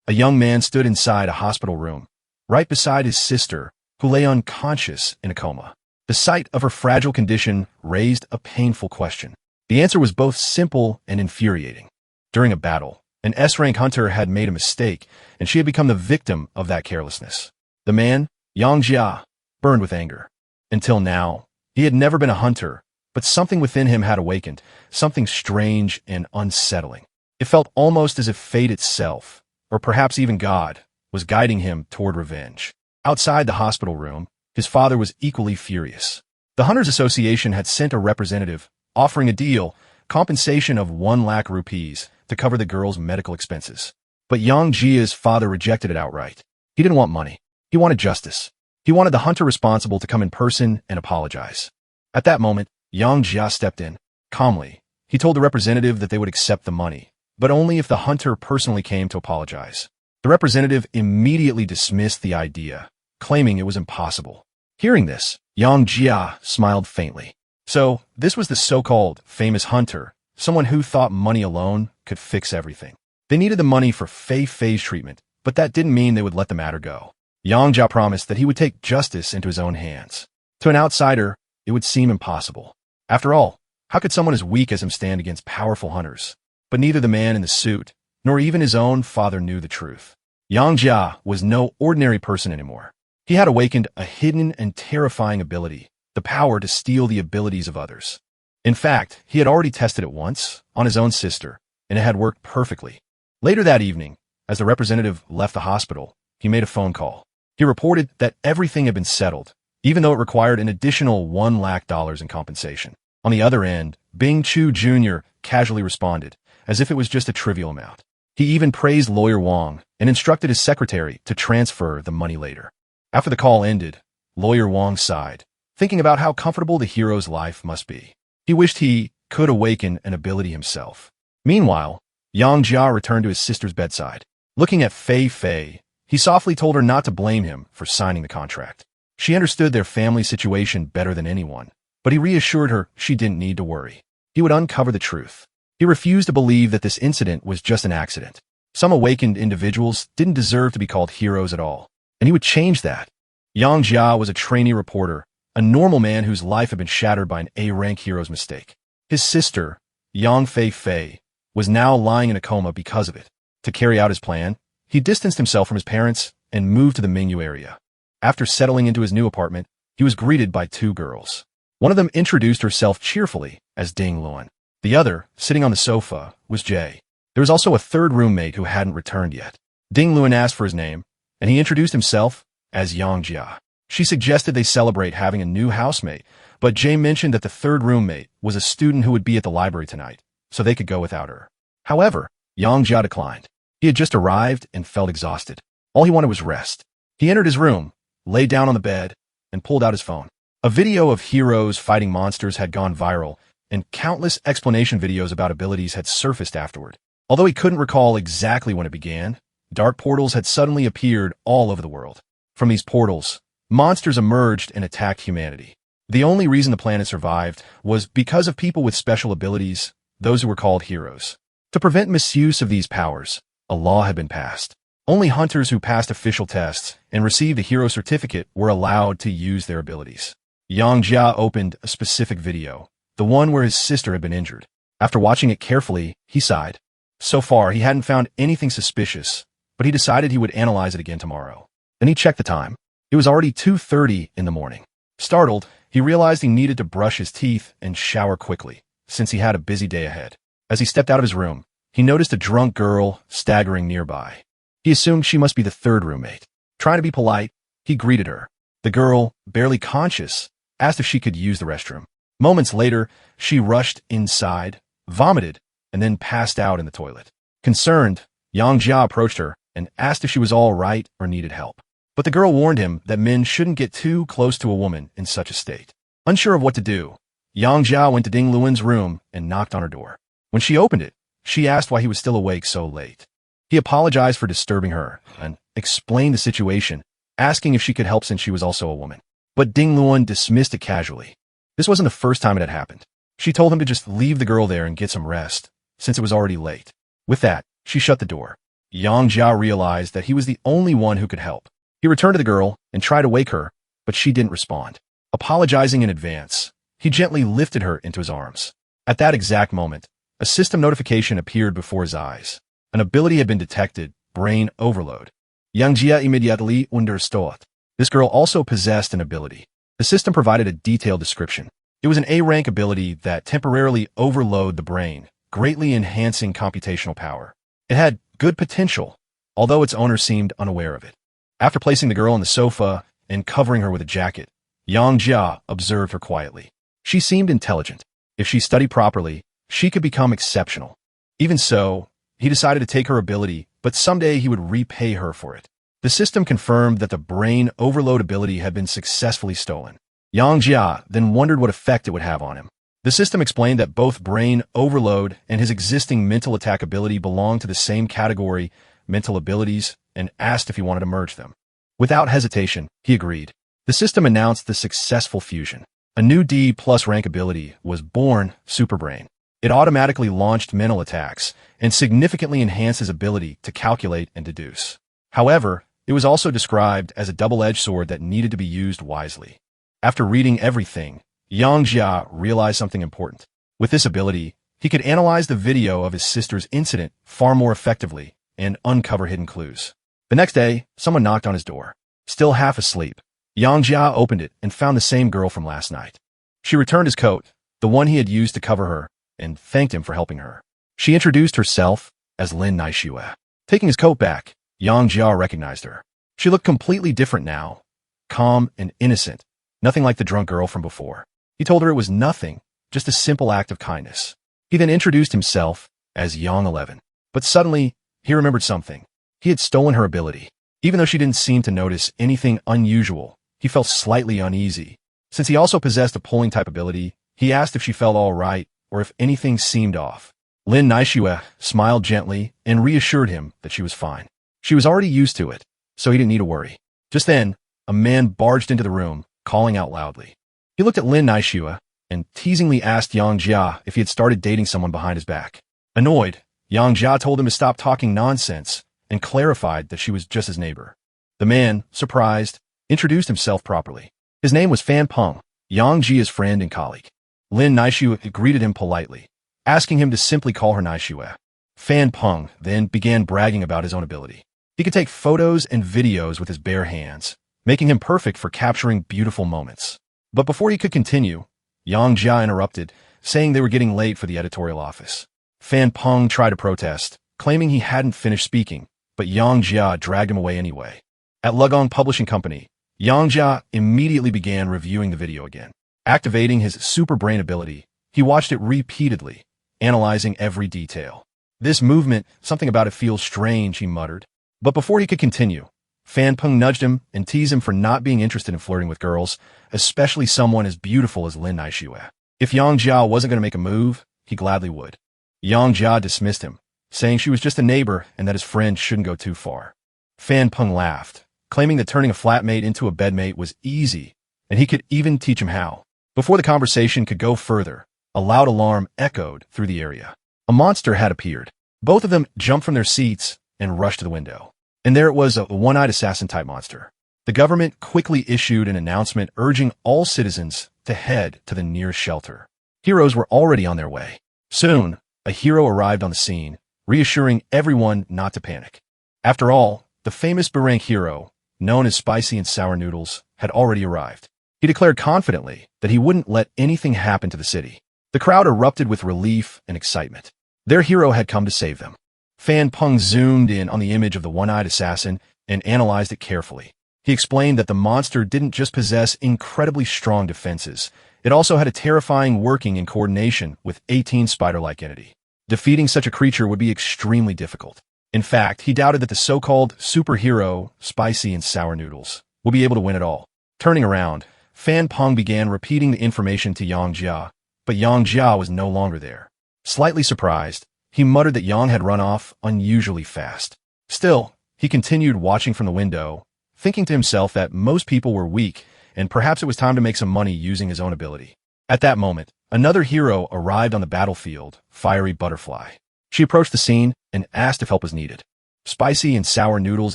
A young man stood inside a hospital room, right beside his sister, who lay unconscious in a coma. The sight of her fragile condition raised a painful question. The answer was both simple and infuriating. During a battle, an S-rank hunter had made a mistake, and she had become the victim of that carelessness. The man, Yang Jia, burned with anger. Until now, he had never been a hunter, but something within him had awakened, something strange and unsettling. It felt almost as if fate itself, or perhaps even God, was guiding him toward revenge. Outside the hospital room, his father was equally furious. The Hunters Association had sent a representative, offering a deal, compensation of 1 lakh rupees, to cover the girl's medical expenses. But Yang Jia's father rejected it outright. He didn't want money. He wanted justice. He wanted the hunter responsible to come in person and apologize. At that moment, Yang Jia stepped in. Calmly, he told the representative that they would accept the money, but only if the hunter personally came to apologize. The representative immediately dismissed the idea, claiming it was impossible. Hearing this, Yang Jia smiled faintly. So, this was the so-called famous hunter, someone who thought money alone could fix everything. They needed the money for Fei Fei's treatment, but that didn't mean they would let the matter go. Yang Jia promised that he would take justice into his own hands. To an outsider, it would seem impossible. After all, how could someone as weak as him stand against powerful hunters? But neither the man in the suit, nor even his own father knew the truth. Yang Jia was no ordinary person anymore. He had awakened a hidden and terrifying ability, the power to steal the abilities of others. In fact, he had already tested it once, on his own sister, and it had worked perfectly. Later that evening, as the representative left the hospital, he made a phone call. He reported that everything had been settled, even though it required an additional $1 lakh in compensation. On the other end, Bing Chu Jr. casually responded, as if it was just a trivial amount. He even praised Lawyer Wang and instructed his secretary to transfer the money later. After the call ended, Lawyer Wang sighed, thinking about how comfortable the hero's life must be. He wished he could awaken an ability himself. Meanwhile, Yang Jia returned to his sister's bedside. Looking at Fei Fei, he softly told her not to blame him for signing the contract. She understood their family situation better than anyone, but he reassured her she didn't need to worry. He would uncover the truth. He refused to believe that this incident was just an accident. Some awakened individuals didn't deserve to be called heroes at all, and he would change that. Yang Jia was a trainee reporter, a normal man whose life had been shattered by an A-rank hero's mistake. His sister, Yang Fei Fei, was now lying in a coma because of it. To carry out his plan, he distanced himself from his parents and moved to the Mingyu area. After settling into his new apartment, he was greeted by 2 girls. One of them introduced herself cheerfully as Ding Luan. The other, sitting on the sofa, was Jay. There was also a 3rd roommate who hadn't returned yet. Ding Luan asked for his name, and he introduced himself as Yang Jia. She suggested they celebrate having a new housemate, but Jay mentioned that the 3rd roommate was a student who would be at the library tonight, so they could go without her. However, Yang Jia declined. He had just arrived and felt exhausted. All he wanted was rest. He entered his room, lay down on the bed, and pulled out his phone. A video of heroes fighting monsters had gone viral, and countless explanation videos about abilities had surfaced afterward. Although he couldn't recall exactly when it began, dark portals had suddenly appeared all over the world. From these portals, monsters emerged and attacked humanity. The only reason the planet survived was because of people with special abilities, those who were called heroes. To prevent misuse of these powers, a law had been passed. Only hunters who passed official tests and received a hero certificate were allowed to use their abilities. Yang Jia opened a specific video, the one where his sister had been injured. After watching it carefully, he sighed. So far, he hadn't found anything suspicious, but he decided he would analyze it again tomorrow. Then he checked the time. It was already 2:30 in the morning. Startled, he realized he needed to brush his teeth and shower quickly, since he had a busy day ahead. As he stepped out of his room, he noticed a drunk girl staggering nearby. He assumed she must be the 3rd roommate. Trying to be polite, he greeted her. The girl, barely conscious, asked if she could use the restroom. Moments later, she rushed inside, vomited, and then passed out in the toilet. Concerned, Yang Jia approached her and asked if she was all right or needed help. But the girl warned him that men shouldn't get too close to a woman in such a state. Unsure of what to do, Yang Jia went to Ding Luan's room and knocked on her door. When she opened it, she asked why he was still awake so late. He apologized for disturbing her and explained the situation, asking if she could help since she was also a woman. But Ding Luan dismissed it casually. This wasn't the first time it had happened. She told him to just leave the girl there and get some rest, since it was already late. With that, she shut the door. Yang Jia realized that he was the only one who could help. He returned to the girl and tried to wake her, but she didn't respond. Apologizing in advance, he gently lifted her into his arms. At that exact moment, a system notification appeared before his eyes. An ability had been detected, brain overload. Yang Jia immediately understood. This girl also possessed an ability. The system provided a detailed description. It was an A-rank ability that temporarily overloaded the brain, greatly enhancing computational power. It had good potential, although its owner seemed unaware of it. After placing the girl on the sofa and covering her with a jacket, Yang Jia observed her quietly. She seemed intelligent. If she studied properly, she could become exceptional. Even so, he decided to take her ability, but someday he would repay her for it. The system confirmed that the brain overload ability had been successfully stolen. Yang Jia then wondered what effect it would have on him. The system explained that both brain overload and his existing mental attack ability belonged to the same category, mental abilities, and asked if he wanted to merge them. Without hesitation, he agreed. The system announced the successful fusion. A new D+ rank ability was born, Superbrain. It automatically launched mental attacks and significantly enhanced his ability to calculate and deduce. However, it was also described as a double-edged sword that needed to be used wisely. After reading everything, Yang Jia realized something important. With this ability, he could analyze the video of his sister's incident far more effectively and uncover hidden clues. The next day, someone knocked on his door. Still half asleep, Yang Jia opened it and found the same girl from last night. She returned his coat, the one he had used to cover her, and thanked him for helping her. She introduced herself as Lin Naishue. Taking his coat back, Yang Jia recognized her. She looked completely different now, calm and innocent, nothing like the drunk girl from before. He told her it was nothing, just a simple act of kindness. He then introduced himself as Yang 11. But suddenly, he remembered something. He had stolen her ability. Even though she didn't seem to notice anything unusual, he felt slightly uneasy. Since he also possessed a pulling type ability, he asked if she felt all right or if anything seemed off. Lin Naishue smiled gently and reassured him that she was fine. She was already used to it, so he didn't need to worry. Just then, a man barged into the room, calling out loudly. He looked at Lin Naishue and teasingly asked Yang Jia if he had started dating someone behind his back. Annoyed, Yang Jia told him to stop talking nonsense and clarified that she was just his neighbor. The man, surprised, introduced himself properly. His name was Fan Peng, Yang Jia's friend and colleague. Lin Naishue greeted him politely, asking him to simply call her Naishue. Fan Peng then began bragging about his own ability. He could take photos and videos with his bare hands, making him perfect for capturing beautiful moments. But before he could continue, Yang Jia interrupted, saying they were getting late for the editorial office. Fan Peng tried to protest, claiming he hadn't finished speaking, but Yang Jia dragged him away anyway. At Lugong Publishing Company, Yang Jia immediately began reviewing the video again. Activating his super brain ability, he watched it repeatedly, analyzing every detail. This movement, something about it feels strange, he muttered. But before he could continue, Fan Peng nudged him and teased him for not being interested in flirting with girls, especially someone as beautiful as Lin Naishue. If Yang Jia wasn't going to make a move, he gladly would. Yang Jia dismissed him, saying she was just a neighbor and that his friend shouldn't go too far. Fan Peng laughed, claiming that turning a flatmate into a bedmate was easy, and he could even teach him how. Before the conversation could go further, a loud alarm echoed through the area. A monster had appeared. Both of them jumped from their seats and rushed to the window. And there it was, a one-eyed assassin-type monster. The government quickly issued an announcement urging all citizens to head to the nearest shelter. Heroes were already on their way. Soon, a hero arrived on the scene, reassuring everyone not to panic. After all, the famous B-rank hero, known as Spicy and Sour Noodles, had already arrived. He declared confidently that he wouldn't let anything happen to the city. The crowd erupted with relief and excitement. Their hero had come to save them. Fan Peng zoomed in on the image of the one-eyed assassin and analyzed it carefully. He explained that the monster didn't just possess incredibly strong defenses, it also had a terrifying working in coordination with 18 spider-like entity. Defeating such a creature would be extremely difficult. In fact, he doubted that the so-called superhero, Spicy and Sour Noodles, would be able to win it all. Turning around, Fan Peng began repeating the information to Yang Jia, but Yang Jia was no longer there. Slightly surprised, he muttered that Yang had run off unusually fast. Still, he continued watching from the window, thinking to himself that most people were weak and perhaps it was time to make some money using his own ability. At that moment, another hero arrived on the battlefield, Fiery Butterfly. She approached the scene and asked if help was needed. Spicy and sour noodles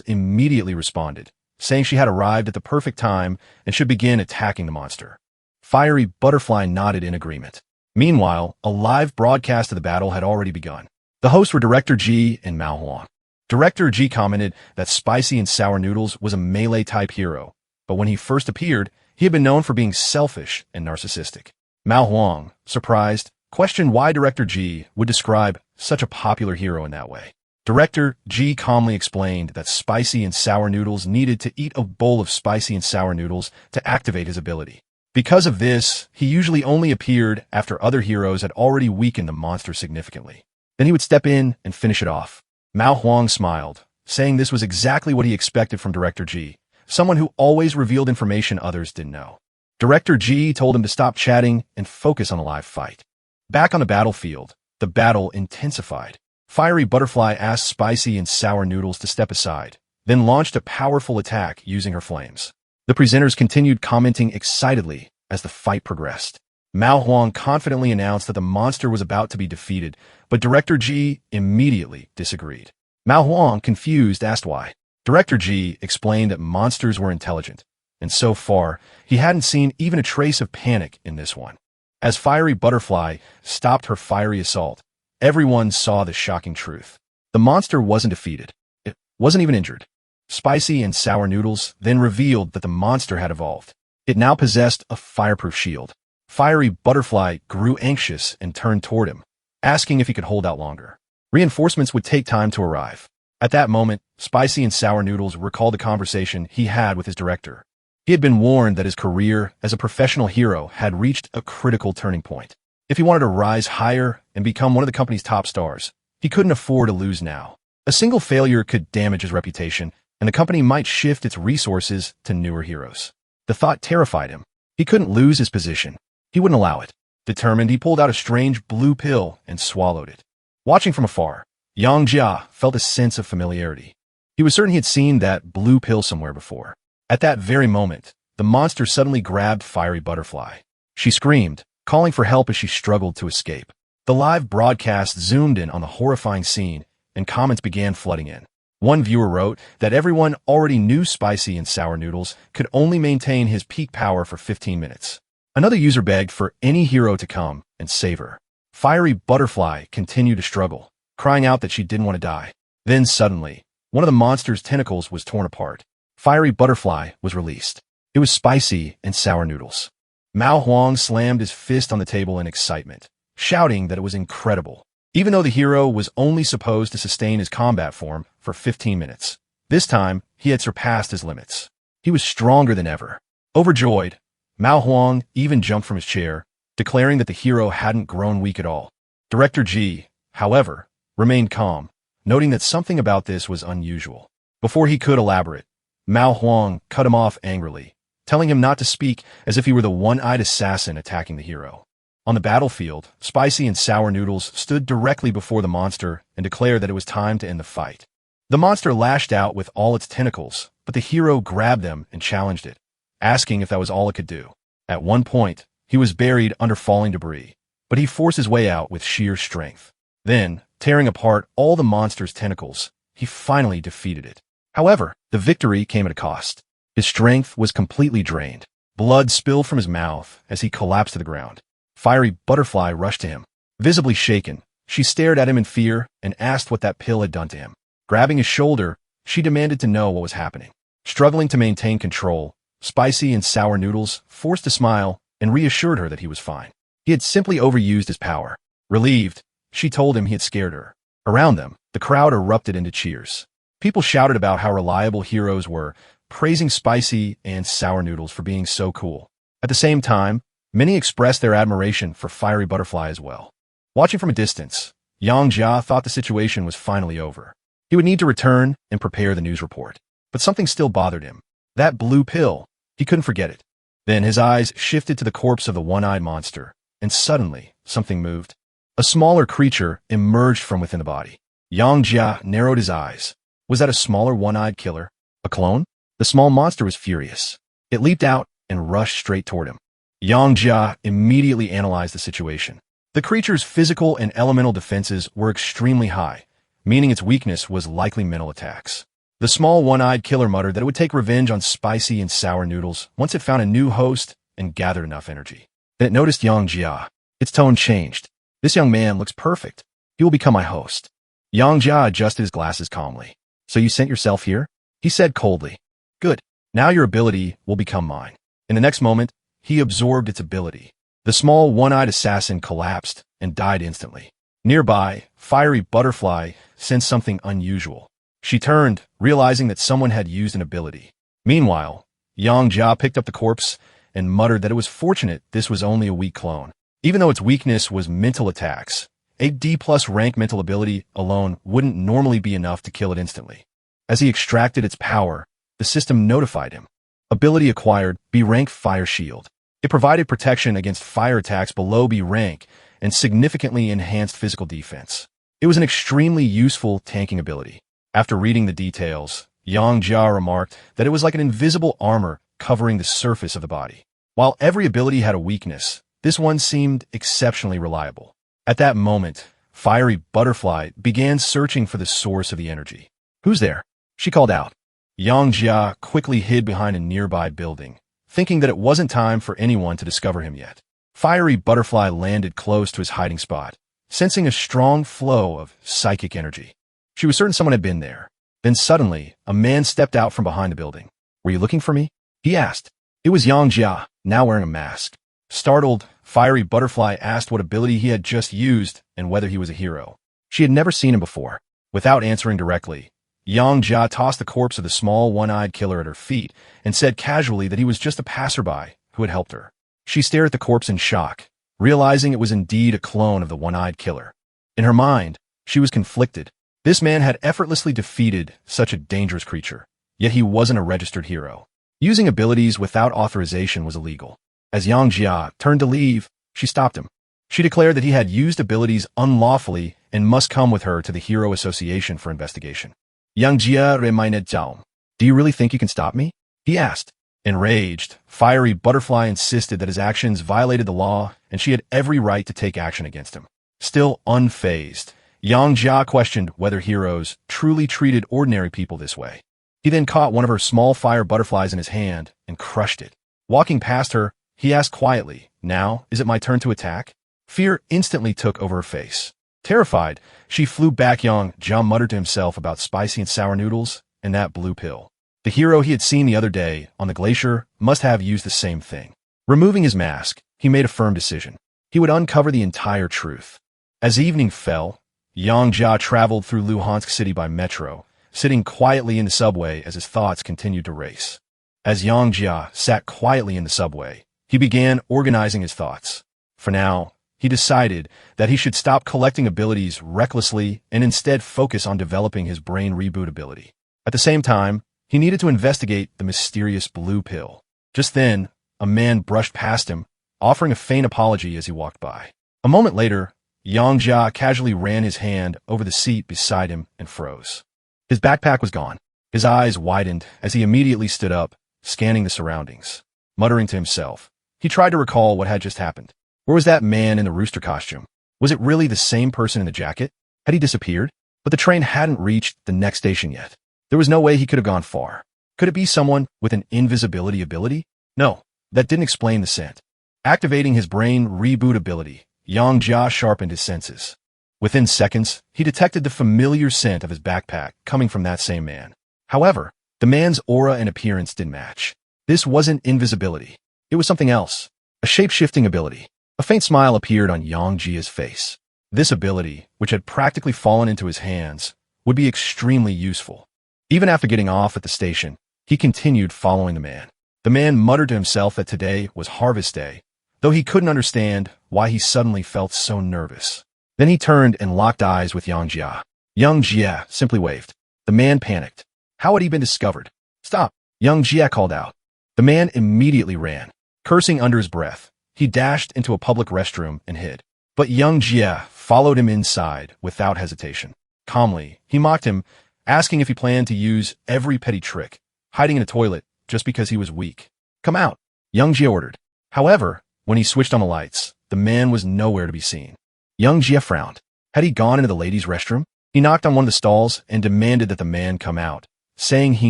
immediately responded, saying she had arrived at the perfect time and should begin attacking the monster. Fiery Butterfly nodded in agreement. Meanwhile, a live broadcast of the battle had already begun. The hosts were Director G and Manhwa. Director G commented that Spicy and Sour Noodles was a melee-type hero, but when he first appeared, he had been known for being selfish and narcissistic. Manhwa, surprised, questioned why Director G would describe such a popular hero in that way. Director G calmly explained that Spicy and Sour Noodles needed to eat a bowl of spicy and sour noodles to activate his ability. Because of this, he usually only appeared after other heroes had already weakened the monster significantly. Then he would step in and finish it off. Mao Huang smiled, saying this was exactly what he expected from Director G, someone who always revealed information others didn't know. Director G told him to stop chatting and focus on a live fight. Back on the battlefield, the battle intensified. Fiery Butterfly asked Spicy and Sour Noodles to step aside, then launched a powerful attack using her flames. The presenters continued commenting excitedly as the fight progressed. Mao Huang confidently announced that the monster was about to be defeated, but Director G immediately disagreed. Mao Huang, confused, asked why. Director G explained that monsters were intelligent, and so far, he hadn't seen even a trace of panic in this one. As Fiery Butterfly stopped her fiery assault, everyone saw the shocking truth. The monster wasn't defeated. It wasn't even injured. Spicy and Sour Noodles then revealed that the monster had evolved. It now possessed a fireproof shield. Fiery Butterfly grew anxious and turned toward him, asking if he could hold out longer. Reinforcements would take time to arrive. At that moment, Spicy and Sour Noodles recalled the conversation he had with his director. He had been warned that his career as a professional hero had reached a critical turning point. If he wanted to rise higher and become one of the company's top stars, he couldn't afford to lose now. A single failure could damage his reputation, and the company might shift its resources to newer heroes. The thought terrified him. He couldn't lose his position. He wouldn't allow it. Determined, he pulled out a strange blue pill and swallowed it. Watching from afar, Yang Jia felt a sense of familiarity. He was certain he had seen that blue pill somewhere before. At that very moment, the monster suddenly grabbed Fiery Butterfly. She screamed, calling for help as she struggled to escape. The live broadcast zoomed in on the horrifying scene, and comments began flooding in. One viewer wrote that everyone already knew Spicy and Sour Noodles could only maintain his peak power for 15 minutes. Another user begged for any hero to come and save her. Fiery Butterfly continued to struggle, crying out that she didn't want to die. Then suddenly, one of the monster's tentacles was torn apart. Fiery Butterfly was released. It was Spicy and Sour Noodles. Mao Huang slammed his fist on the table in excitement, shouting that it was incredible. Even though the hero was only supposed to sustain his combat form for 15 minutes, this time he had surpassed his limits. He was stronger than ever. Overjoyed, Mao Huang even jumped from his chair, declaring that the hero hadn't grown weak at all. Director G, however, remained calm, noting that something about this was unusual. Before he could elaborate, Mao Huang cut him off angrily, telling him not to speak as if he were the one-eyed assassin attacking the hero. On the battlefield, Spicy and Sour Noodles stood directly before the monster and declared that it was time to end the fight. The monster lashed out with all its tentacles, but the hero grabbed them and challenged it, asking if that was all it could do. At one point, he was buried under falling debris, but he forced his way out with sheer strength. Then, tearing apart all the monster's tentacles, he finally defeated it. However, the victory came at a cost. His strength was completely drained. Blood spilled from his mouth as he collapsed to the ground. Fiery Butterfly rushed to him. Visibly shaken, she stared at him in fear and asked what that pill had done to him. Grabbing his shoulder, she demanded to know what was happening. Struggling to maintain control, Spicy and Sour Noodles forced a smile and reassured her that he was fine. He had simply overused his power. Relieved, she told him he had scared her. Around them, the crowd erupted into cheers. People shouted about how reliable heroes were, praising Spicy and Sour Noodles for being so cool. At the same time, many expressed their admiration for Fiery Butterfly as well. Watching from a distance, Yang Jia thought the situation was finally over. He would need to return and prepare the news report. But something still bothered him. That blue pill. He couldn't forget it. Then his eyes shifted to the corpse of the one-eyed monster, and suddenly, something moved. A smaller creature emerged from within the body. Yang Jia narrowed his eyes. Was that a smaller one-eyed killer? A clone? The small monster was furious. It leaped out and rushed straight toward him. Yang Jia immediately analyzed the situation. The creature's physical and elemental defenses were extremely high, meaning its weakness was likely mental attacks. The small one-eyed killer muttered that it would take revenge on spicy and sour noodles once it found a new host and gathered enough energy. Then it noticed Yang Jia. Its tone changed. This young man looks perfect. He will become my host. Yang Jia adjusted his glasses calmly. So you sent yourself here? He said coldly. Good. Now your ability will become mine. In the next moment, he absorbed its ability. The small one-eyed assassin collapsed and died instantly. Nearby, Fiery Butterfly sensed something unusual. She turned, realizing that someone had used an ability. Meanwhile, Yang Jia picked up the corpse and muttered that it was fortunate this was only a weak clone. Even though its weakness was mental attacks, a D+ rank mental ability alone wouldn't normally be enough to kill it instantly. As he extracted its power, the system notified him. Ability acquired, B rank Fire Shield. It provided protection against fire attacks below B rank and significantly enhanced physical defense. It was an extremely useful tanking ability. After reading the details, Yang Jia remarked that it was like an invisible armor covering the surface of the body. While every ability had a weakness, this one seemed exceptionally reliable. At that moment, Fiery Butterfly began searching for the source of the energy. Who's there? She called out. Yang Jia quickly hid behind a nearby building, thinking that it wasn't time for anyone to discover him yet. Fiery Butterfly landed close to his hiding spot, sensing a strong flow of psychic energy. She was certain someone had been there. Then suddenly, a man stepped out from behind the building. Were you looking for me? He asked. It was Yang Jia, now wearing a mask. Startled, Fiery Butterfly asked what ability he had just used and whether he was a hero. She had never seen him before. Without answering directly, Yang Jia tossed the corpse of the small one-eyed killer at her feet and said casually that he was just a passerby who had helped her. She stared at the corpse in shock, realizing it was indeed a clone of the one-eyed killer. In her mind, she was conflicted. This man had effortlessly defeated such a dangerous creature, yet he wasn't a registered hero. Using abilities without authorization was illegal. As Yang Jia turned to leave, she stopped him. She declared that he had used abilities unlawfully and must come with her to the Hero Association for investigation. Yang Jia reminded Zhao. Do you really think you can stop me? He asked. Enraged, Fiery Butterfly insisted that his actions violated the law and she had every right to take action against him. Still unfazed, Yang Jia questioned whether heroes truly treated ordinary people this way. He then caught one of her small fire butterflies in his hand and crushed it. Walking past her, he asked quietly, Now, is it my turn to attack? Fear instantly took over her face. Terrified, she flew back. Yang Jia muttered to himself about spicy and sour noodles and that blue pill. The hero he had seen the other day on the glacier must have used the same thing. Removing his mask, he made a firm decision. He would uncover the entire truth. As evening fell, Yang Jia traveled through Luhansk City by metro, sitting quietly in the subway as his thoughts continued to race. As Yang Jia sat quietly in the subway, he began organizing his thoughts. For now, he decided that he should stop collecting abilities recklessly and instead focus on developing his brain reboot ability. At the same time, he needed to investigate the mysterious blue pill. Just then, a man brushed past him, offering a faint apology as he walked by. A moment later, Yang Jia casually ran his hand over the seat beside him and froze. His backpack was gone. His eyes widened as he immediately stood up, scanning the surroundings. Muttering to himself, he tried to recall what had just happened. Where was that man in the rooster costume? Was it really the same person in the jacket? Had he disappeared? But the train hadn't reached the next station yet. There was no way he could have gone far. Could it be someone with an invisibility ability? No, that didn't explain the scent. Activating his brain reboot ability, Yang Jia sharpened his senses. Within seconds, he detected the familiar scent of his backpack coming from that same man. However, the man's aura and appearance didn't match. This wasn't invisibility. It was something else. A shape-shifting ability. A faint smile appeared on Yang Jia's face. This ability, which had practically fallen into his hands, would be extremely useful. Even after getting off at the station, he continued following the man. The man muttered to himself that today was harvest day, though he couldn't understand why he suddenly felt so nervous. Then he turned and locked eyes with Yang Jia. Yang Jia simply waved. The man panicked. How had he been discovered? Stop! Yang Jia called out. The man immediately ran. Cursing under his breath, he dashed into a public restroom and hid. But Yang Jia followed him inside without hesitation. Calmly, he mocked him, asking if he planned to use every petty trick, hiding in a toilet just because he was weak. Come out, Yang Jia ordered. However, when he switched on the lights, the man was nowhere to be seen. Yang Jia frowned. Had he gone into the ladies' restroom? He knocked on one of the stalls and demanded that the man come out, saying he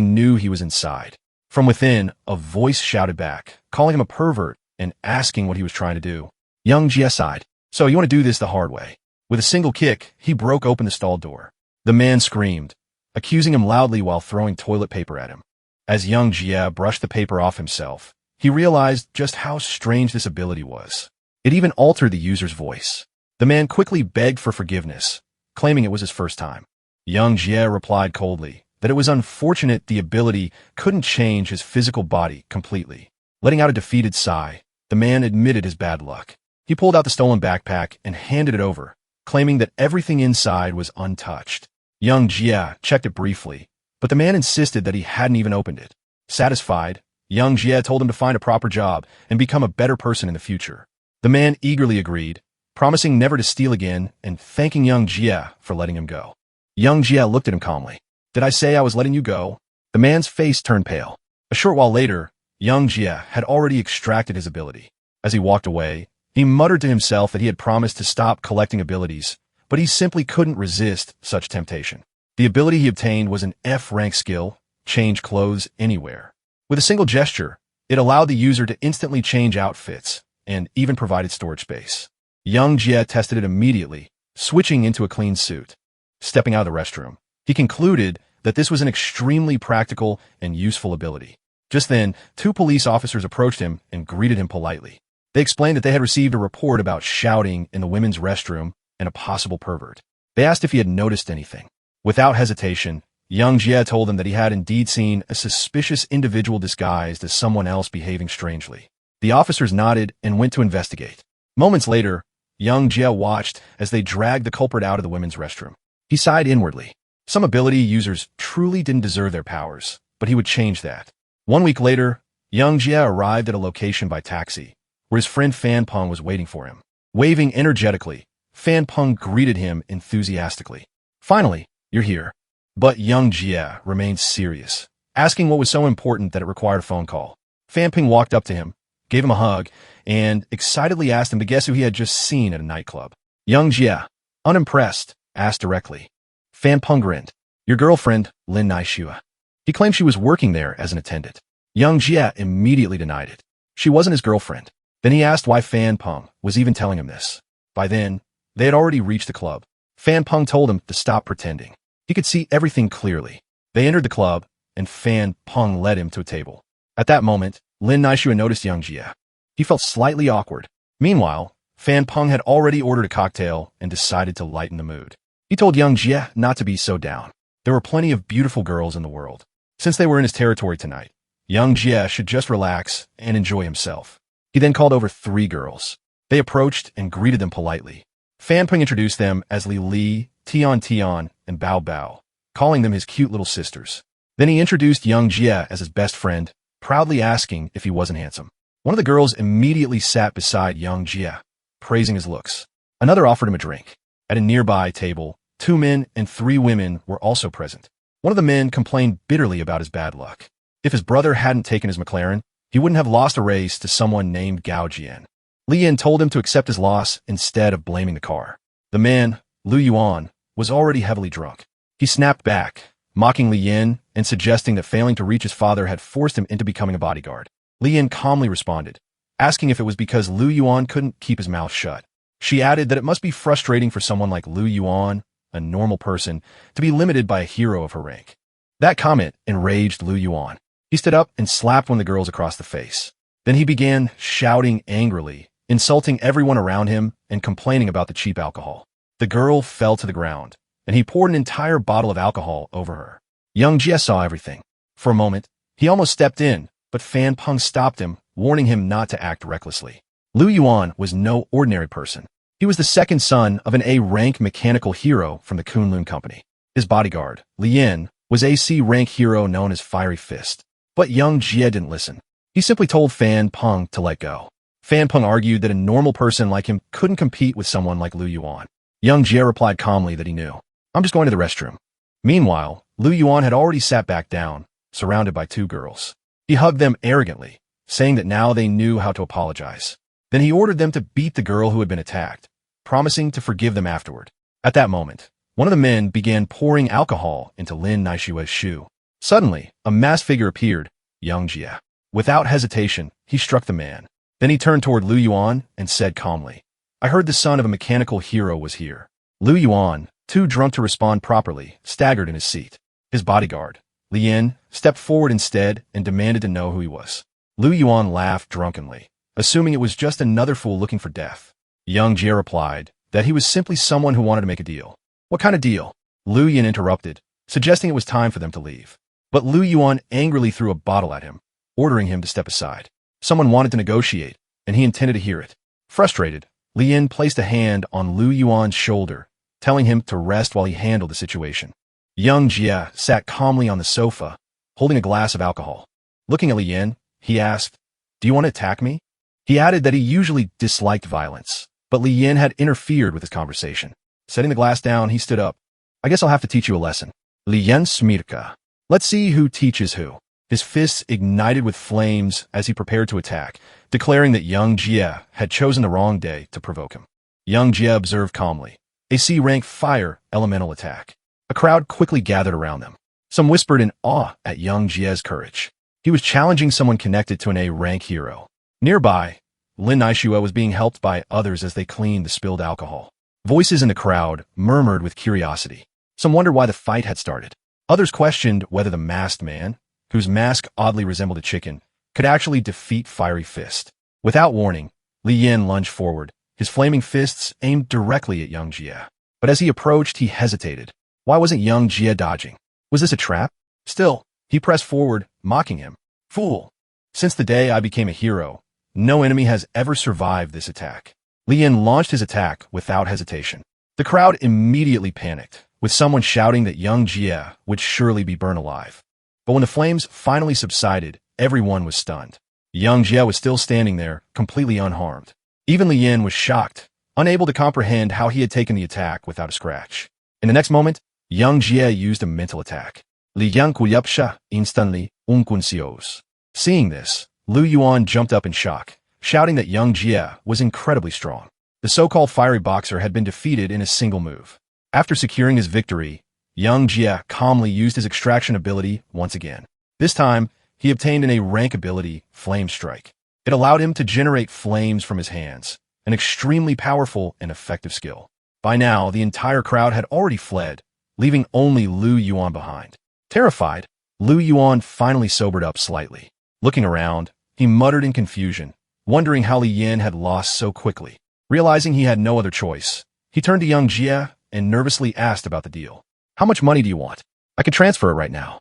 knew he was inside. From within, a voice shouted back, calling him a pervert and asking what he was trying to do. Young Jie sighed. So you want to do this the hard way. With a single kick, he broke open the stall door. The man screamed, accusing him loudly while throwing toilet paper at him. As young Jie brushed the paper off himself, he realized just how strange this ability was. It even altered the user's voice. The man quickly begged for forgiveness, claiming it was his first time. Young Jie replied coldly that it was unfortunate the ability couldn't change his physical body completely. Letting out a defeated sigh, the man admitted his bad luck. He pulled out the stolen backpack and handed it over, claiming that everything inside was untouched. Young Jie checked it briefly, but the man insisted that he hadn't even opened it. Satisfied, young Jie told him to find a proper job and become a better person in the future. The man eagerly agreed, promising never to steal again and thanking young Jie for letting him go. Young Jie looked at him calmly. Did I say I was letting you go? The man's face turned pale. A short while later, young Jie had already extracted his ability. As he walked away, he muttered to himself that he had promised to stop collecting abilities, but he simply couldn't resist such temptation. The ability he obtained was an F-rank skill, change clothes anywhere. With a single gesture, it allowed the user to instantly change outfits and even provided storage space. Young Jie tested it immediately, switching into a clean suit. Stepping out of the restroom, he concluded that this was an extremely practical and useful ability. Just then, 2 police officers approached him and greeted him politely. They explained that they had received a report about shouting in the women's restroom and a possible pervert. They asked if he had noticed anything. Without hesitation, young Jie told them that he had indeed seen a suspicious individual disguised as someone else behaving strangely. The officers nodded and went to investigate. Moments later, young Jie watched as they dragged the culprit out of the women's restroom. He sighed inwardly. Some ability users truly didn't deserve their powers, but he would change that. 1 week later, young Jie arrived at a location by taxi, where his friend Fan Peng was waiting for him. Waving energetically, Fan Peng greeted him enthusiastically. Finally, you're here. But young Jie remained serious, asking what was so important that it required a phone call. Fan Peng walked up to him, gave him a hug, and excitedly asked him to guess who he had just seen at a nightclub. Young Jie, unimpressed, asked directly. Fan Peng grinned. Your girlfriend, Lin Naishua. He claimed she was working there as an attendant. Young Jie immediately denied it. She wasn't his girlfriend. Then he asked why Fan Peng was even telling him this. By then, they had already reached the club. Fan Peng told him to stop pretending. He could see everything clearly. They entered the club, and Fan Peng led him to a table. At that moment, Lin Naishua noticed young Jie. He felt slightly awkward. Meanwhile, Fan Peng had already ordered a cocktail and decided to lighten the mood. He told young Jie not to be so down. There were plenty of beautiful girls in the world. Since they were in his territory tonight, young Jie should just relax and enjoy himself. He then called over 3 girls. They approached and greeted them politely. Fan Peng introduced them as Li Li, Tian Tian, and Bao Bao, calling them his cute little sisters. Then he introduced young Jie as his best friend, proudly asking if he wasn't handsome. One of the girls immediately sat beside young Jie, praising his looks. Another offered him a drink. At a nearby table, 2 men and 3 women were also present. One of the men complained bitterly about his bad luck. If his brother hadn't taken his McLaren, he wouldn't have lost a race to someone named Gao Jian. Li Yin told him to accept his loss instead of blaming the car. The man, Lu Yuan, was already heavily drunk. He snapped back, mocking Li Yin and suggesting that failing to reach his father had forced him into becoming a bodyguard. Li Yin calmly responded, asking if it was because Lu Yuan couldn't keep his mouth shut. She added that it must be frustrating for someone like Lu Yuan, a normal person, to be limited by a hero of her rank. That comment enraged Lu Yuan. He stood up and slapped one of the girls across the face. Then he began shouting angrily, insulting everyone around him and complaining about the cheap alcohol. The girl fell to the ground, and he poured an entire bottle of alcohol over her. Young Jie saw everything. For a moment, he almost stepped in, but Fan Peng stopped him, warning him not to act recklessly. Lu Yuan was no ordinary person. He was the second son of an A-rank mechanical hero from the Kunlun Company. His bodyguard, Li Yin, was a C-rank hero known as Fiery Fist. But young Jie didn't listen. He simply told Fan Peng to let go. Fan Peng argued that a normal person like him couldn't compete with someone like Lu Yuan. Young Jie replied calmly that he knew. I'm just going to the restroom. Meanwhile, Lu Yuan had already sat back down, surrounded by 2 girls. He hugged them arrogantly, saying that now they knew how to apologize. Then he ordered them to beat the girl who had been attacked, promising to forgive them afterward. At that moment, one of the men began pouring alcohol into Lin Naishue's shoe. Suddenly, a masked figure appeared, Young Jie. Without hesitation, he struck the man. Then he turned toward Lu Yuan and said calmly, "I heard the son of a mechanical hero was here." Lu Yuan, too drunk to respond properly, staggered in his seat. His bodyguard, Lien, stepped forward instead and demanded to know who he was. Lu Yuan laughed drunkenly, assuming it was just another fool looking for death. Young Jie replied that he was simply someone who wanted to make a deal. "What kind of deal?" Lu Yin interrupted, suggesting it was time for them to leave. But Lu Yuan angrily threw a bottle at him, ordering him to step aside. Someone wanted to negotiate, and he intended to hear it. Frustrated, Lien placed a hand on Lu Yuan's shoulder, telling him to rest while he handled the situation. Young Jie sat calmly on the sofa, holding a glass of alcohol. Looking at Lien, he asked, "Do you want to attack me?" He added that he usually disliked violence, but Lien had interfered with his conversation. Setting the glass down, he stood up. "I guess I'll have to teach you a lesson. Lien Smirka. Let's see who teaches who." His fists ignited with flames as he prepared to attack, declaring that Young Jie had chosen the wrong day to provoke him. Young Jie observed calmly. A C-rank fire elemental attack. A crowd quickly gathered around them. Some whispered in awe at Young Jie's courage. He was challenging someone connected to an A-rank hero. Nearby, Lin Naishue was being helped by others as they cleaned the spilled alcohol. Voices in the crowd murmured with curiosity. Some wondered why the fight had started. Others questioned whether the masked man, whose mask oddly resembled a chicken, could actually defeat Fiery Fist. Without warning, Li Yin lunged forward, his flaming fists aimed directly at Young Jie. But as he approached, he hesitated. Why wasn't Young Jie dodging? Was this a trap? Still, he pressed forward, mocking him. "Fool! Since the day I became a hero, no enemy has ever survived this attack." Li Yin launched his attack without hesitation. The crowd immediately panicked, with someone shouting that Young Jie would surely be burned alive. But when the flames finally subsided, everyone was stunned. Young Jie was still standing there, completely unharmed. Even Li Yin was shocked, unable to comprehend how he had taken the attack without a scratch. In the next moment, Young Jie used a mental attack. Li Yang Kuyapsha instantly unkunsios. Seeing this, Lu Yuan jumped up in shock, shouting that Young Jie was incredibly strong. The so-called fiery boxer had been defeated in a single move. After securing his victory, Young Jie calmly used his extraction ability once again. This time, he obtained an A-rank ability, Flame Strike. It allowed him to generate flames from his hands, an extremely powerful and effective skill. By now, the entire crowd had already fled, leaving only Lu Yuan behind. Terrified, Lu Yuan finally sobered up slightly. Looking around, he muttered in confusion, wondering how Li Yin had lost so quickly. Realizing he had no other choice, he turned to Young Jie and nervously asked about the deal. "How much money do you want? I can transfer it right now."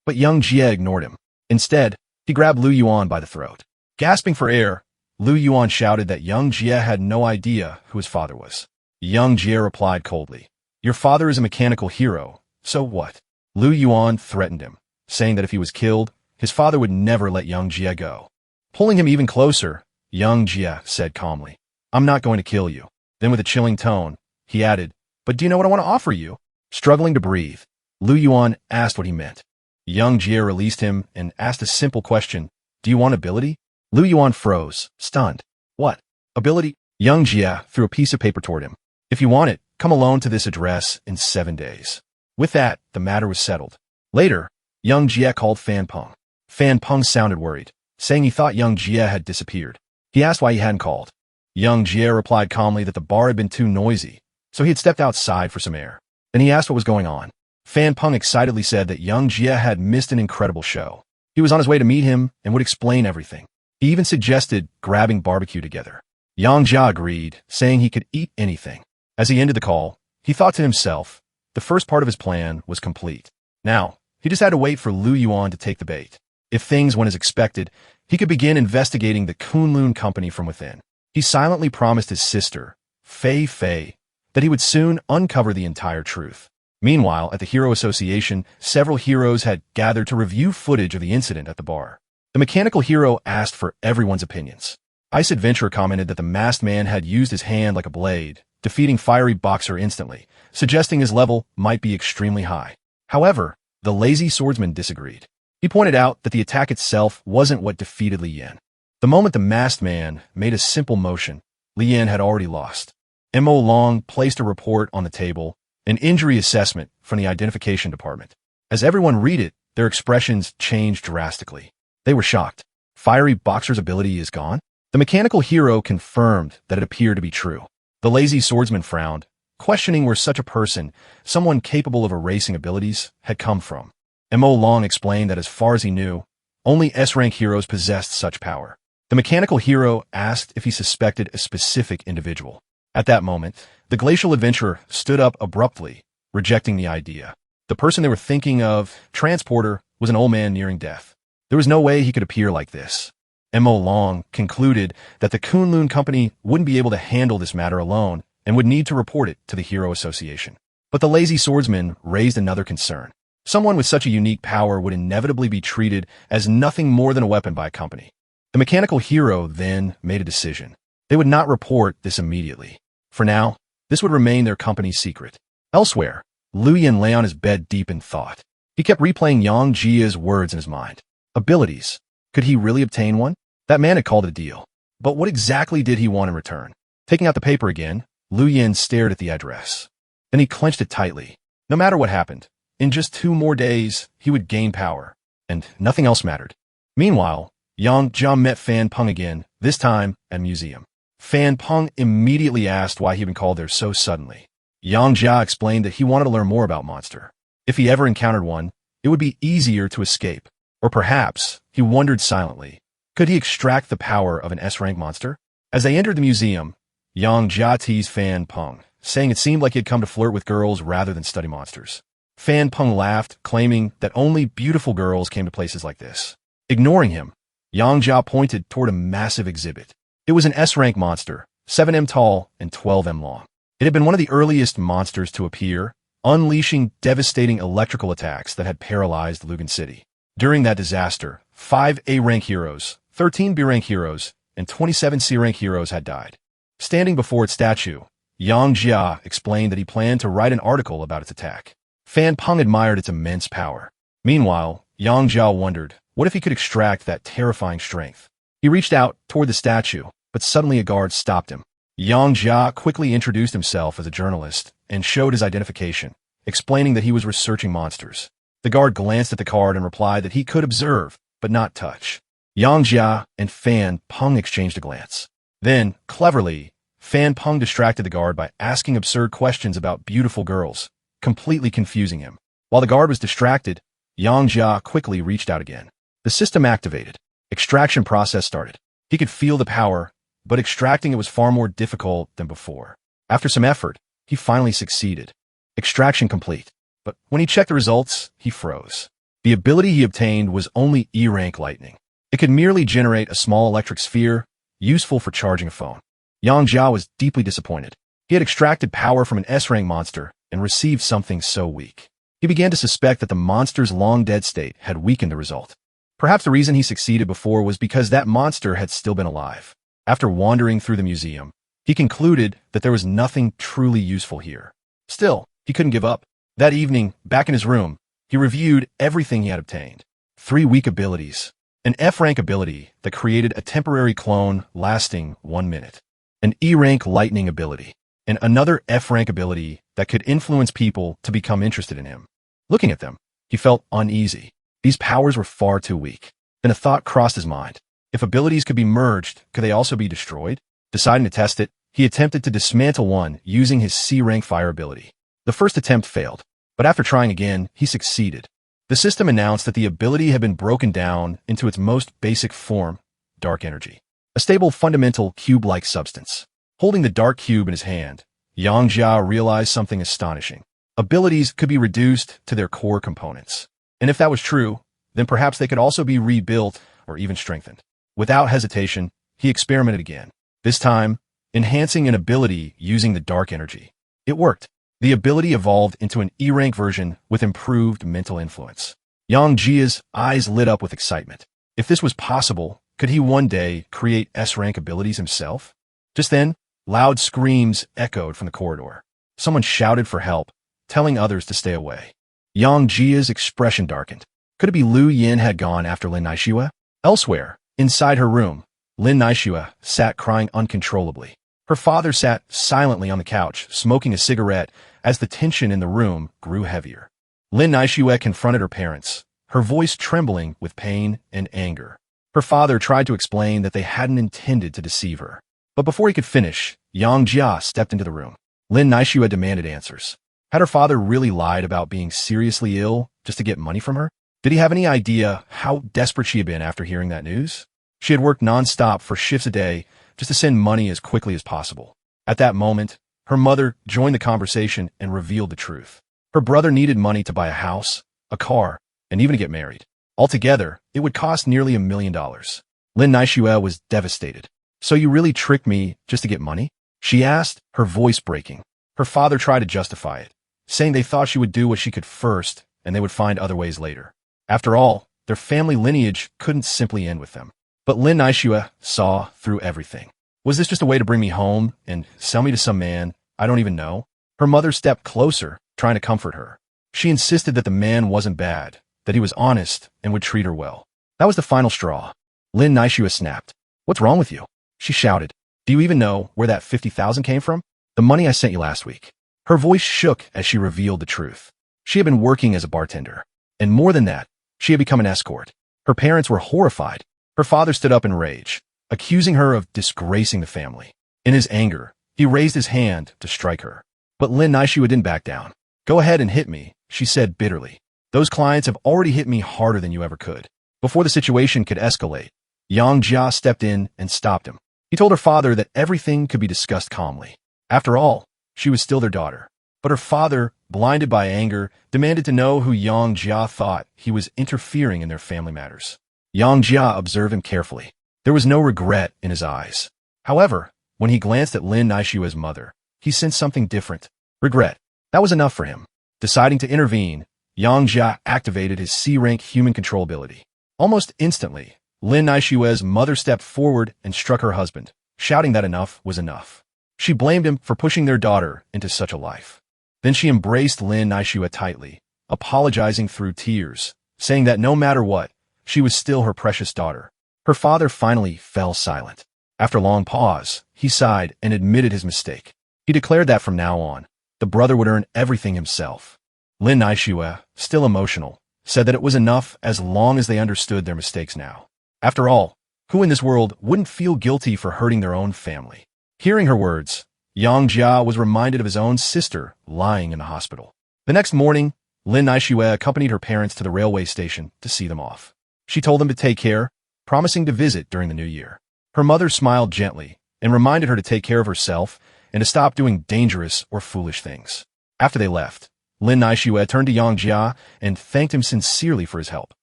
But Young Jie ignored him. Instead, he grabbed Lu Yuan by the throat. Gasping for air, Lu Yuan shouted that Young Jie had no idea who his father was. Young Jie replied coldly, "Your father is a mechanical hero, so what?" Lu Yuan threatened him, saying that if he was killed, his father would never let Young Jie go. Pulling him even closer, Young Jie said calmly, "I'm not going to kill you." Then with a chilling tone, he added, "But do you know what I want to offer you?" Struggling to breathe, Lu Yuan asked what he meant. Young Jie released him and asked a simple question, "Do you want ability?" Lu Yuan froze, stunned. "What? Ability?" Young Jie threw a piece of paper toward him. "If you want it, come alone to this address in 7 days. With that, the matter was settled. Later, Young Jie called Fan Peng. Fan Peng sounded worried, saying he thought Young Jie had disappeared. He asked why he hadn't called. Young Jie replied calmly that the bar had been too noisy, so he had stepped outside for some air. Then he asked what was going on. Fan Peng excitedly said that Young Jie had missed an incredible show. He was on his way to meet him and would explain everything. He even suggested grabbing barbecue together. Young Jie agreed, saying he could eat anything. As he ended the call, he thought to himself, the first part of his plan was complete. Now, he just had to wait for Lu Yuan to take the bait. If things went as expected, he could begin investigating the Kunlun company from within. He silently promised his sister, Fei, that he would soon uncover the entire truth. Meanwhile, at the Hero Association, several heroes had gathered to review footage of the incident at the bar. The mechanical hero asked for everyone's opinions. Ice Adventure commented that the masked man had used his hand like a blade, defeating Fiery Boxer instantly, suggesting his level might be extremely high. However, the Lazy Swordsman disagreed. He pointed out that the attack itself wasn't what defeated Li Yin. The moment the masked man made a simple motion, Li Yin had already lost. Mo Long placed a report on the table an injury assessment from the identification department. As everyone read it, their expressions changed drastically. They were shocked. Fiery boxer's ability is gone? The mechanical hero confirmed that it appeared to be true. The lazy swordsman frowned, questioning where such a person, someone capable of erasing abilities, had come from. Mo Long explained that as far as he knew, only S-rank heroes possessed such power. The mechanical hero asked if he suspected a specific individual. At that moment, the glacial adventurer stood up abruptly, rejecting the idea. The person they were thinking of, Transporter, was an old man nearing death. There was no way he could appear like this. Mo Long concluded that the Kunlun Company wouldn't be able to handle this matter alone and would need to report it to the Hero Association. But the lazy swordsman raised another concern. Someone with such a unique power would inevitably be treated as nothing more than a weapon by a company. The mechanical hero then made a decision. They would not report this immediately. For now, this would remain their company's secret. Elsewhere, Lu Yin lay on his bed deep in thought. He kept replaying Yang Jia's words in his mind. Abilities. Could he really obtain one? That man had called it a deal. But what exactly did he want in return? Taking out the paper again, Lu Yin stared at the address. Then he clenched it tightly. No matter what happened, in just 2 more days, he would gain power, and nothing else mattered. Meanwhile, Yang Jia met Fan Peng again, this time at a museum. Fan Peng immediately asked why he had been called there so suddenly. Yang Jia explained that he wanted to learn more about monster. If he ever encountered one, it would be easier to escape. Or perhaps, he wondered silently, could he extract the power of an S-rank monster? As they entered the museum, Yang Jia teased Fan Peng, saying it seemed like he had come to flirt with girls rather than study monsters. Fan Peng laughed, claiming that only beautiful girls came to places like this. Ignoring him, Yang Jia pointed toward a massive exhibit. It was an S-rank monster, 7m tall and 12m long. It had been one of the earliest monsters to appear, unleashing devastating electrical attacks that had paralyzed Lugan City. During that disaster, 5 A-rank heroes, 13 B-rank heroes, and 27 C-rank heroes had died. Standing before its statue, Yang Jia explained that he planned to write an article about its attack. Fan Peng admired its immense power. Meanwhile, Yang Jia wondered, what if he could extract that terrifying strength? He reached out toward the statue, but suddenly a guard stopped him. Yang Jia quickly introduced himself as a journalist and showed his identification, explaining that he was researching monsters. The guard glanced at the card and replied that he could observe, but not touch. Yang Jia and Fan Peng exchanged a glance. Then, cleverly, Fan Peng distracted the guard by asking absurd questions about beautiful girls, completely confusing him. While the guard was distracted, Yang Jia quickly reached out again. The system activated. Extraction process started. He could feel the power, but extracting it was far more difficult than before. After some effort, he finally succeeded. Extraction complete. But when he checked the results, he froze. The ability he obtained was only E-rank lightning. It could merely generate a small electric sphere, useful for charging a phone. Yang Jia was deeply disappointed. He had extracted power from an S-rank monster and received something so weak. He began to suspect that the monster's long-dead state had weakened the result. Perhaps the reason he succeeded before was because that monster had still been alive. After wandering through the museum, he concluded that there was nothing truly useful here. Still, he couldn't give up. That evening, back in his room, he reviewed everything he had obtained. 3 weak abilities. An F-rank ability that created a temporary clone lasting 1 minute. An E-rank lightning ability. And another F-rank ability that could influence people to become interested in him. Looking at them, he felt uneasy. These powers were far too weak. Then a thought crossed his mind. If abilities could be merged, could they also be destroyed? Deciding to test it, he attempted to dismantle one using his C-rank fire ability. The first attempt failed, but after trying again, he succeeded. The system announced that the ability had been broken down into its most basic form, dark energy. A stable, fundamental, cube-like substance. Holding the dark cube in his hand, Yang Jia realized something astonishing. Abilities could be reduced to their core components. And if that was true, then perhaps they could also be rebuilt or even strengthened. Without hesitation, he experimented again. This time, enhancing an ability using the dark energy. It worked. The ability evolved into an E-rank version with improved mental influence. Yang Jia's eyes lit up with excitement. If this was possible, could he one day create S-rank abilities himself? Just then, loud screams echoed from the corridor. Someone shouted for help, telling others to stay away. Yang Jia's expression darkened. Could it be Lu Yin had gone after Lin Naixue? Elsewhere, inside her room, Lin Naixue sat crying uncontrollably. Her father sat silently on the couch, smoking a cigarette as the tension in the room grew heavier. Lin Naishue confronted her parents, her voice trembling with pain and anger. Her father tried to explain that they hadn't intended to deceive her. But before he could finish, Yang Jia stepped into the room. Lin Naishue demanded answers. Had her father really lied about being seriously ill just to get money from her? Did he have any idea how desperate she had been after hearing that news? She had worked non-stop for shifts a day just to send money as quickly as possible. At that moment, her mother joined the conversation and revealed the truth. Her brother needed money to buy a house, a car, and even to get married. Altogether, it would cost nearly $1 million. Lin Naishue was devastated. So you really tricked me just to get money? She asked, her voice breaking. Her father tried to justify it, saying they thought she would do what she could first and they would find other ways later. After all, their family lineage couldn't simply end with them. But Lin Naishue saw through everything. Was this just a way to bring me home and sell me to some man I don't even know? Her mother stepped closer, trying to comfort her. She insisted that the man wasn't bad, that he was honest and would treat her well. That was the final straw. Lin Naishue snapped. What's wrong with you? She shouted. Do you even know where that 50,000 came from? The money I sent you last week. Her voice shook as she revealed the truth. She had been working as a bartender. And more than that, she had become an escort. Her parents were horrified. Her father stood up in rage, accusing her of disgracing the family. In his anger, he raised his hand to strike her. But Lin Naishue didn't back down. Go ahead and hit me, she said bitterly. Those clients have already hit me harder than you ever could. Before the situation could escalate, Yang Jia stepped in and stopped him. He told her father that everything could be discussed calmly. After all, she was still their daughter. But her father, blinded by anger, demanded to know who Yang Jia thought he was interfering in their family matters. Yang Jia observed him carefully. There was no regret in his eyes. However, when he glanced at Lin Naishue's mother, he sensed something different. Regret. That was enough for him. Deciding to intervene, Yang Jia activated his C-rank human control ability. Almost instantly, Lin Naishue's mother stepped forward and struck her husband, shouting that enough was enough. She blamed him for pushing their daughter into such a life. Then she embraced Lin Naishue tightly, apologizing through tears, saying that no matter what, she was still her precious daughter. Her father finally fell silent. After a long pause, he sighed and admitted his mistake. He declared that from now on, the brother would earn everything himself. Lin Naishue, still emotional, said that it was enough as long as they understood their mistakes now. After all, who in this world wouldn't feel guilty for hurting their own family? Hearing her words, Yang Jia was reminded of his own sister lying in the hospital. The next morning, Lin Naishue accompanied her parents to the railway station to see them off. She told them to take care, promising to visit during the new year. Her mother smiled gently and reminded her to take care of herself and to stop doing dangerous or foolish things. After they left, Lin Naishue turned to Yang Jia and thanked him sincerely for his help.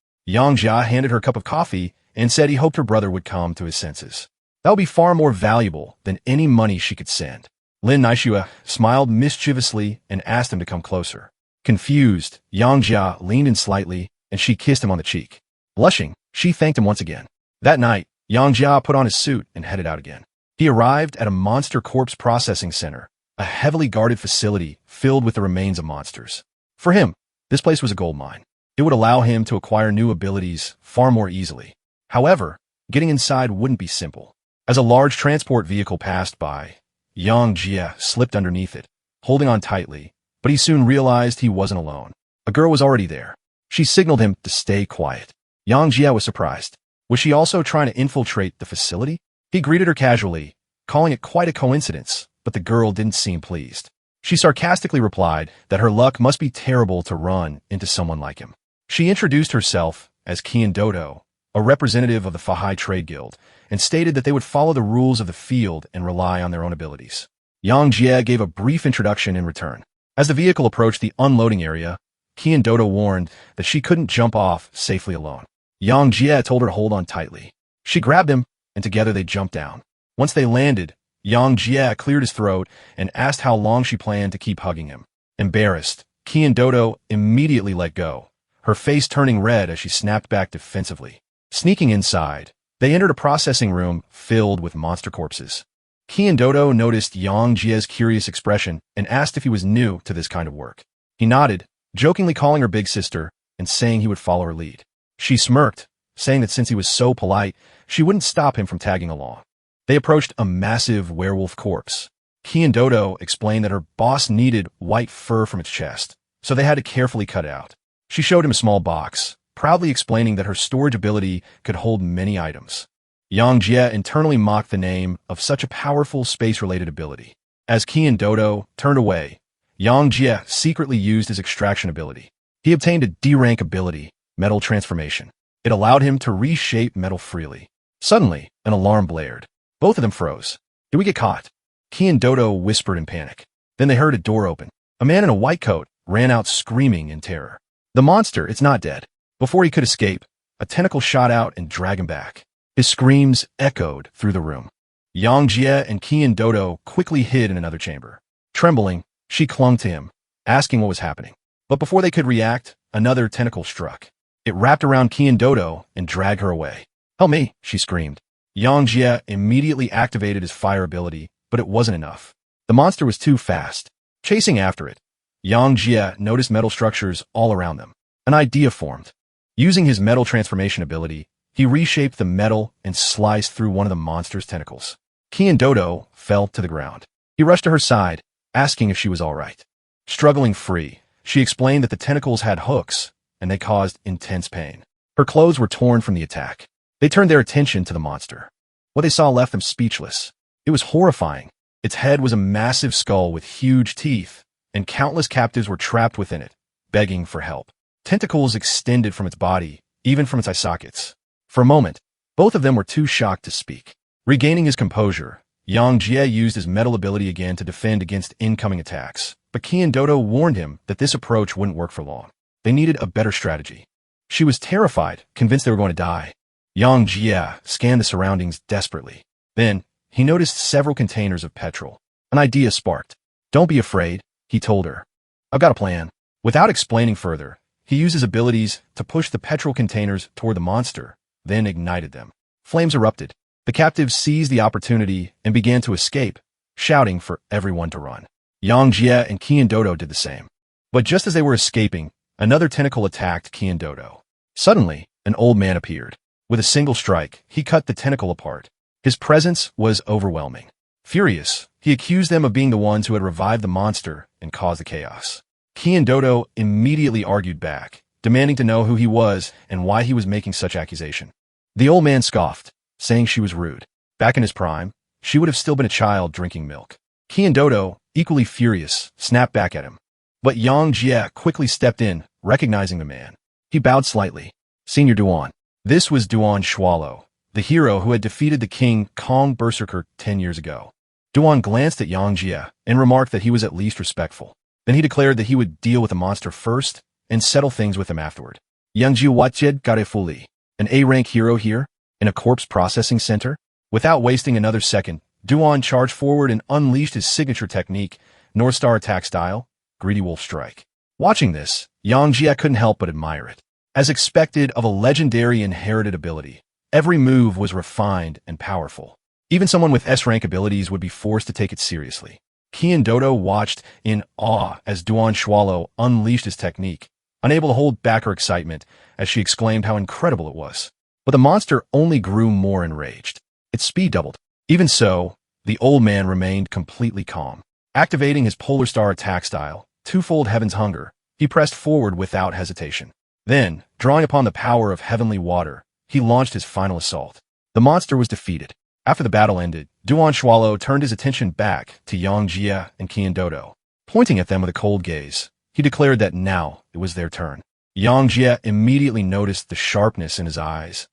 Yang Jia handed her a cup of coffee and said he hoped her brother would come to his senses. That would be far more valuable than any money she could send. Lin Naishue smiled mischievously and asked him to come closer. Confused, Yang Jia leaned in slightly and she kissed him on the cheek. Blushing, she thanked him once again. That night, Yang Jia put on his suit and headed out again. He arrived at a monster corpse processing center, a heavily guarded facility filled with the remains of monsters. For him, this place was a gold mine. It would allow him to acquire new abilities far more easily. However, getting inside wouldn't be simple. As a large transport vehicle passed by, Yang Jia slipped underneath it, holding on tightly, but he soon realized he wasn't alone. A girl was already there. She signaled him to stay quiet. Yang Jia was surprised. Was she also trying to infiltrate the facility? He greeted her casually, calling it quite a coincidence, but the girl didn't seem pleased. She sarcastically replied that her luck must be terrible to run into someone like him. She introduced herself as Kian Dodo, a representative of the Fahai Trade Guild, and stated that they would follow the rules of the field and rely on their own abilities. Yang Jia gave a brief introduction in return. As the vehicle approached the unloading area, Kian Dodo warned that she couldn't jump off safely alone. Yang Jia told her to hold on tightly. She grabbed him, and together they jumped down. Once they landed, Yang Jia cleared his throat and asked how long she planned to keep hugging him. Embarrassed, Kian Dodo immediately let go, her face turning red as she snapped back defensively. Sneaking inside, they entered a processing room filled with monster corpses. Kian Dodo noticed Yang Jia's curious expression and asked if he was new to this kind of work. He nodded, jokingly calling her big sister and saying he would follow her lead. She smirked, saying that since he was so polite, she wouldn't stop him from tagging along. They approached a massive werewolf corpse. Ki and Dodo explained that her boss needed white fur from its chest, so they had to carefully cut it out. She showed him a small box, proudly explaining that her storage ability could hold many items. Yang Jie internally mocked the name of such a powerful space-related ability. As Ki and Dodo turned away, Yang Jie secretly used his extraction ability. He obtained a D-rank ability, metal transformation. It allowed him to reshape metal freely. Suddenly, an alarm blared. Both of them froze. Did we get caught? Ki and Dodo whispered in panic. Then they heard a door open. A man in a white coat ran out screaming in terror. The monster, it's not dead. Before he could escape, a tentacle shot out and dragged him back. His screams echoed through the room. Yang Jie and Ki and Dodo quickly hid in another chamber. Trembling, she clung to him, asking what was happening. But before they could react, another tentacle struck. It wrapped around Ki and Dodo and dragged her away. Help me, she screamed. Yang Jie immediately activated his fire ability, but it wasn't enough. The monster was too fast. Chasing after it, Yang Jie noticed metal structures all around them. An idea formed. Using his metal transformation ability, he reshaped the metal and sliced through one of the monster's tentacles. Ki and Dodo fell to the ground. He rushed to her side, asking if she was all right. Struggling free, she explained that the tentacles had hooks, and they caused intense pain. Her clothes were torn from the attack. They turned their attention to the monster. What they saw left them speechless. It was horrifying. Its head was a massive skull with huge teeth, and countless captives were trapped within it, begging for help. Tentacles extended from its body, even from its eye sockets. For a moment, both of them were too shocked to speak. Regaining his composure, Yang Jie used his metal ability again to defend against incoming attacks, but Ki and Dodo warned him that this approach wouldn't work for long. They needed a better strategy. She was terrified, convinced they were going to die. Yang Jie scanned the surroundings desperately. Then, he noticed several containers of petrol. An idea sparked. Don't be afraid, he told her. I've got a plan. Without explaining further, he used his abilities to push the petrol containers toward the monster, then ignited them. Flames erupted. The captives seized the opportunity and began to escape, shouting for everyone to run. Yang Jie and Ki and Dodo did the same. But just as they were escaping, another tentacle attacked Ki and Dodo. Suddenly, an old man appeared. With a single strike, he cut the tentacle apart. His presence was overwhelming. Furious, he accused them of being the ones who had revived the monster and caused the chaos. Ki and Dodo immediately argued back, demanding to know who he was and why he was making such accusation. The old man scoffed, saying she was rude. Back in his prime, she would have still been a child drinking milk. Ki and Dodo, equally furious, snapped back at him. But Yang Jie quickly stepped in, recognizing the man. He bowed slightly. Senior Duan. This was Duan Shualo, the hero who had defeated the king Kong Berserker 10 years ago. Duan glanced at Yang Jie and remarked that he was at least respectful. Then he declared that he would deal with the monster first and settle things with him afterward. Yang Jie Watjed Garefuli, an A-rank hero here, in a corpse processing center? Without wasting another second, Duan charged forward and unleashed his signature technique, North Star attack style, Greedy Wolf Strike. Watching this, Yang Jie couldn't help but admire it. As expected of a legendary inherited ability, every move was refined and powerful. Even someone with S-rank abilities would be forced to take it seriously. Ki and Dodo watched in awe as Duan Shualo unleashed his technique, unable to hold back her excitement as she exclaimed how incredible it was. But the monster only grew more enraged. Its speed doubled. Even so, the old man remained completely calm. Activating his Polar Star attack style, Twofold Heaven's Hunger, he pressed forward without hesitation. Then, drawing upon the power of heavenly water, he launched his final assault. The monster was defeated. After the battle ended, Duan Shualo turned his attention back to Yang Jie and Ki and Dodo. Pointing at them with a cold gaze, he declared that now it was their turn. Yang Jie immediately noticed the sharpness in his eyes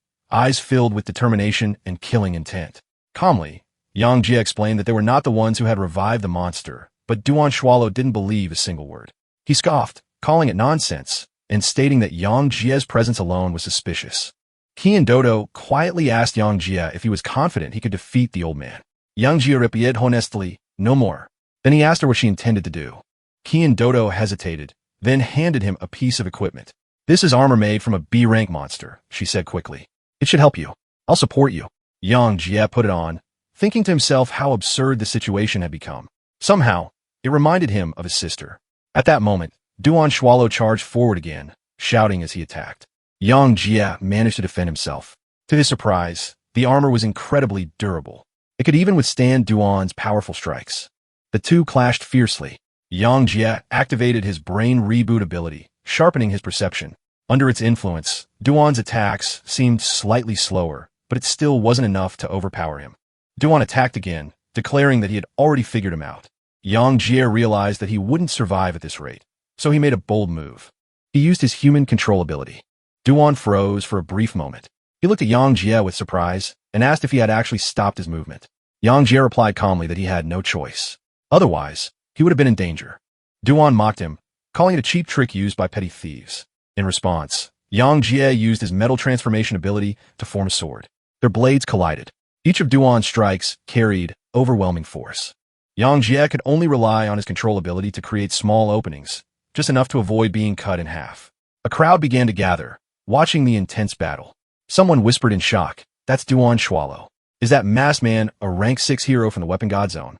filled with determination and killing intent. Calmly, Yang Jie explained that they were not the ones who had revived the monster, but Duan Shualo didn't believe a single word. He scoffed, calling it nonsense, and stating that Yang Jie's presence alone was suspicious. Ki and Dodo quietly asked Yang Jie if he was confident he could defeat the old man. Yang Jie replied honestly, no more. Then he asked her what she intended to do. Ki and Dodo hesitated, then handed him a piece of equipment. This is armor made from a B-rank monster, she said quickly. It should help you. I'll support you. Yang Jie put it on, thinking to himself how absurd the situation had become. Somehow, it reminded him of his sister. At that moment, Duan Shualo charged forward again, shouting as he attacked. Yang Jie managed to defend himself. To his surprise, the armor was incredibly durable. It could even withstand Duan's powerful strikes. The two clashed fiercely. Yang Jie activated his brain reboot ability, sharpening his perception. Under its influence, Duan's attacks seemed slightly slower, but it still wasn't enough to overpower him. Duan attacked again, declaring that he had already figured him out. Yang Jie realized that he wouldn't survive at this rate, so he made a bold move. He used his human control ability. Duan froze for a brief moment. He looked at Yang Jie with surprise and asked if he had actually stopped his movement. Yang Jie replied calmly that he had no choice. Otherwise, he would have been in danger. Duan mocked him, calling it a cheap trick used by petty thieves. In response, Yang Jie used his metal transformation ability to form a sword. Their blades collided. Each of Duan's strikes carried overwhelming force. Yang Jie could only rely on his control ability to create small openings, just enough to avoid being cut in half. A crowd began to gather, watching the intense battle. Someone whispered in shock, "That's Duan Schwallow. Is that masked man a rank 6 hero from the Weapon God Zone?"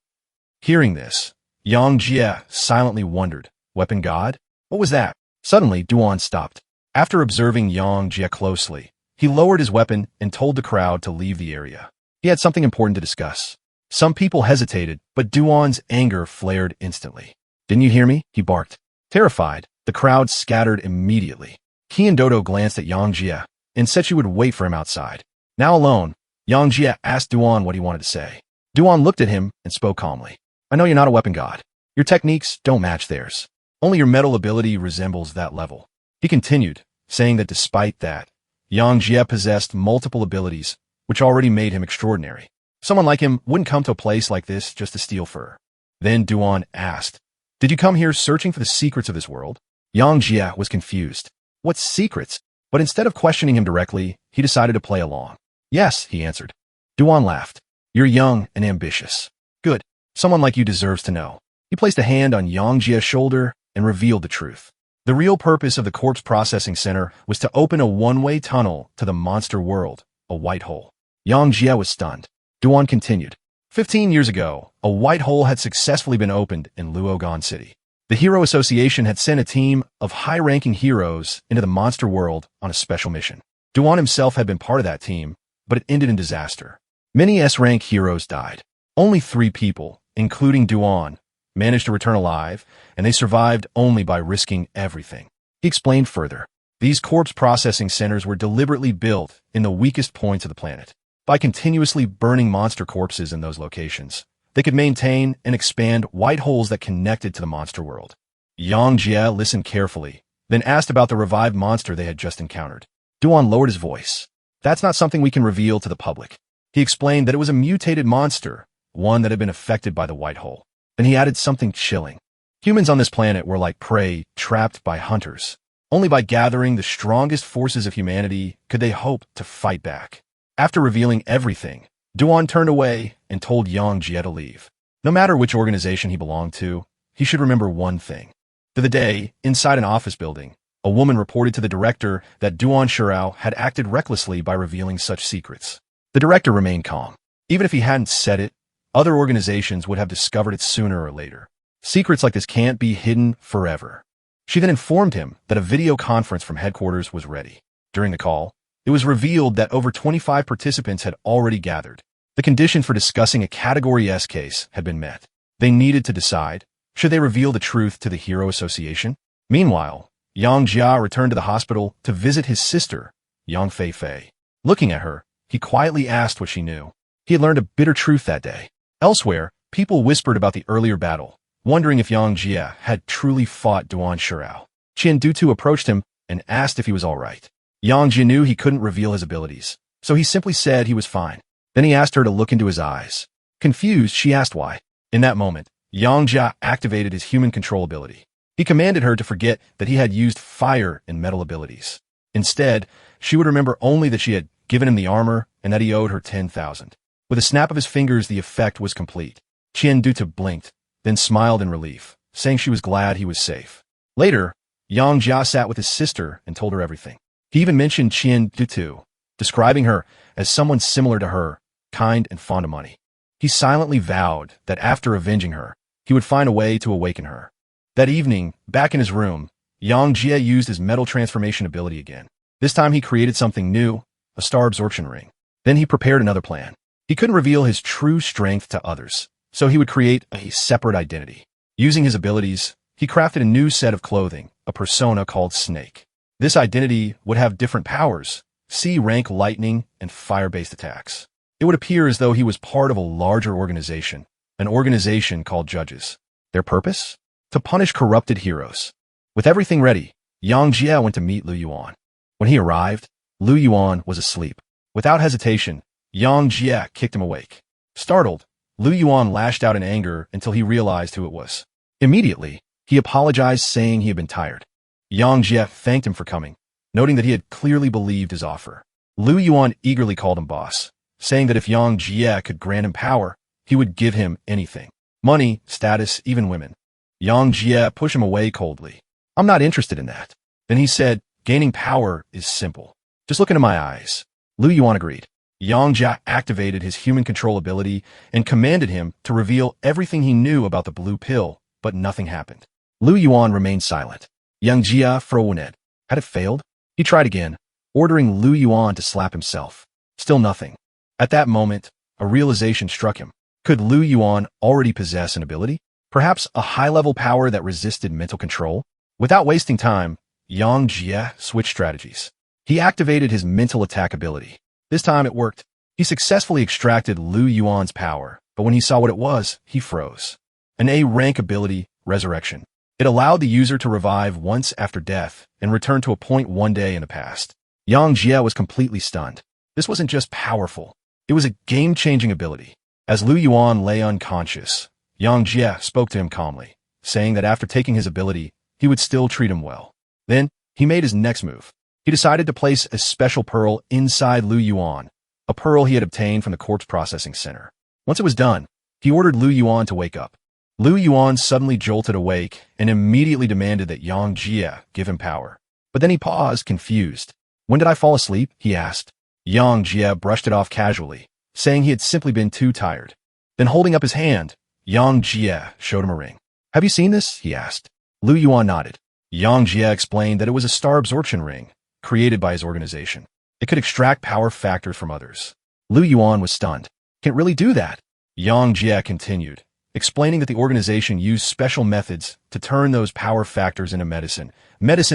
Hearing this, Yang Jie silently wondered, "Weapon God? What was that?" Suddenly, Duan stopped. After observing Yang Jie closely, he lowered his weapon and told the crowd to leave the area. He had something important to discuss. Some people hesitated, but Duan's anger flared instantly. "Didn't you hear me?" he barked. Terrified, the crowd scattered immediately. He and Dodo glanced at Yang Jie and said she would wait for him outside. Now alone, Yang Jie asked Duan what he wanted to say. Duan looked at him and spoke calmly. "I know you're not a weapon god. Your techniques don't match theirs. Only your metal ability resembles that level." He continued, saying that despite that, Yang Jie possessed multiple abilities, which already made him extraordinary. Someone like him wouldn't come to a place like this just to steal fur. Then Duan asked, "Did you come here searching for the secrets of this world?" Yang Jie was confused. "What secrets?" But instead of questioning him directly, he decided to play along. "Yes," he answered. Duan laughed. "You're young and ambitious. Good. Someone like you deserves to know." He placed a hand on Yang Jie's shoulder and revealed the truth. The real purpose of the Corpse Processing Center was to open a one-way tunnel to the monster world, a white hole. Yang Jie was stunned. Duan continued. 15 years ago, a white hole had successfully been opened in Luogan City. The Hero Association had sent a team of high-ranking heroes into the monster world on a special mission. Duan himself had been part of that team, but it ended in disaster. Many S-rank heroes died. Only 3 people, including Duan, managed to return alive, and they survived only by risking everything. He explained further. These corpse processing centers were deliberately built in the weakest points of the planet. By continuously burning monster corpses in those locations, they could maintain and expand white holes that connected to the monster world. Yang Jie listened carefully, then asked about the revived monster they had just encountered. Duan lowered his voice. "That's not something we can reveal to the public." He explained that it was a mutated monster, one that had been affected by the white hole. Then he added something chilling. Humans on this planet were like prey trapped by hunters. Only by gathering the strongest forces of humanity could they hope to fight back. After revealing everything, Duan turned away and told Yang Jie to leave. No matter which organization he belonged to, he should remember one thing. To the day, inside an office building, a woman reported to the director that Duan Shirao had acted recklessly by revealing such secrets. The director remained calm. Even if he hadn't said it, other organizations would have discovered it sooner or later. Secrets like this can't be hidden forever. She then informed him that a video conference from headquarters was ready. During the call, it was revealed that over 25 participants had already gathered. The condition for discussing a Category S case had been met. They needed to decide, should they reveal the truth to the Hero Association? Meanwhile, Yang Jia returned to the hospital to visit his sister, Yang Fei. Looking at her, he quietly asked what she knew. He had learned a bitter truth that day. Elsewhere, people whispered about the earlier battle, wondering if Yang Jia had truly fought Duan Shirao. Qian Dutu approached him and asked if he was all right. Yang Jia knew he couldn't reveal his abilities, so he simply said he was fine. Then he asked her to look into his eyes. Confused, she asked why. In that moment, Yang Jia activated his human control ability. He commanded her to forget that he had used fire and metal abilities. Instead, she would remember only that she had given him the armor and that he owed her 10,000. With a snap of his fingers, the effect was complete. Qian Dutu blinked, then smiled in relief, saying she was glad he was safe. Later, Yang Jia sat with his sister and told her everything. He even mentioned Qian Dutu, describing her as someone similar to her, kind and fond of money. He silently vowed that after avenging her, he would find a way to awaken her. That evening, back in his room, Yang Jie used his metal transformation ability again. This time he created something new, a star absorption ring. Then he prepared another plan. He couldn't reveal his true strength to others, so he would create a separate identity. Using his abilities, he crafted a new set of clothing, a persona called Snake. This identity would have different powers, C-rank lightning and fire-based attacks. It would appear as though he was part of a larger organization, an organization called Judges. Their purpose? To punish corrupted heroes. With everything ready, Yang Jie went to meet Lu Yuan. When he arrived, Lu Yuan was asleep. Without hesitation, Yang Jie kicked him awake. Startled, Lu Yuan lashed out in anger until he realized who it was. Immediately, he apologized, saying he had been tired. Yang Jie thanked him for coming, noting that he had clearly believed his offer. Lu Yuan eagerly called him boss, saying that if Yang Jie could grant him power, he would give him anything. Money, status, even women. Yang Jie pushed him away coldly. I'm not interested in that. Then he said, gaining power is simple. Just look into my eyes. Lu Yuan agreed. Yang Jie activated his human control ability and commanded him to reveal everything he knew about the blue pill, but nothing happened. Lu Yuan remained silent. Yang Jie frowned. Had it failed? He tried again, ordering Lu Yuan to slap himself. Still nothing. At that moment, a realization struck him. Could Lu Yuan already possess an ability? Perhaps a high-level power that resisted mental control? Without wasting time, Yang Jie switched strategies. He activated his mental attack ability. This time it worked. He successfully extracted Lu Yuan's power, but when he saw what it was, he froze. An A-rank ability, Resurrection. It allowed the user to revive once after death and return to a point one day in the past. Yang Jie was completely stunned. This wasn't just powerful. It was a game-changing ability. As Lu Yuan lay unconscious, Yang Jie spoke to him calmly, saying that after taking his ability, he would still treat him well. Then, he made his next move. He decided to place a special pearl inside Lu Yuan, a pearl he had obtained from the corpse processing center. Once it was done, he ordered Lu Yuan to wake up. Lu Yuan suddenly jolted awake and immediately demanded that Yang Jie give him power. But then he paused, confused. When did I fall asleep? He asked. Yang Jie brushed it off casually, saying he had simply been too tired. Then holding up his hand, Yang Jie showed him a ring. Have you seen this? He asked. Lu Yuan nodded. Yang Jie explained that it was a star absorption ring, created by his organization. It could extract power factors from others. Lu Yuan was stunned. Can't really do that. Yang Jie continued, explaining that the organization used special methods to turn those power factors into medicine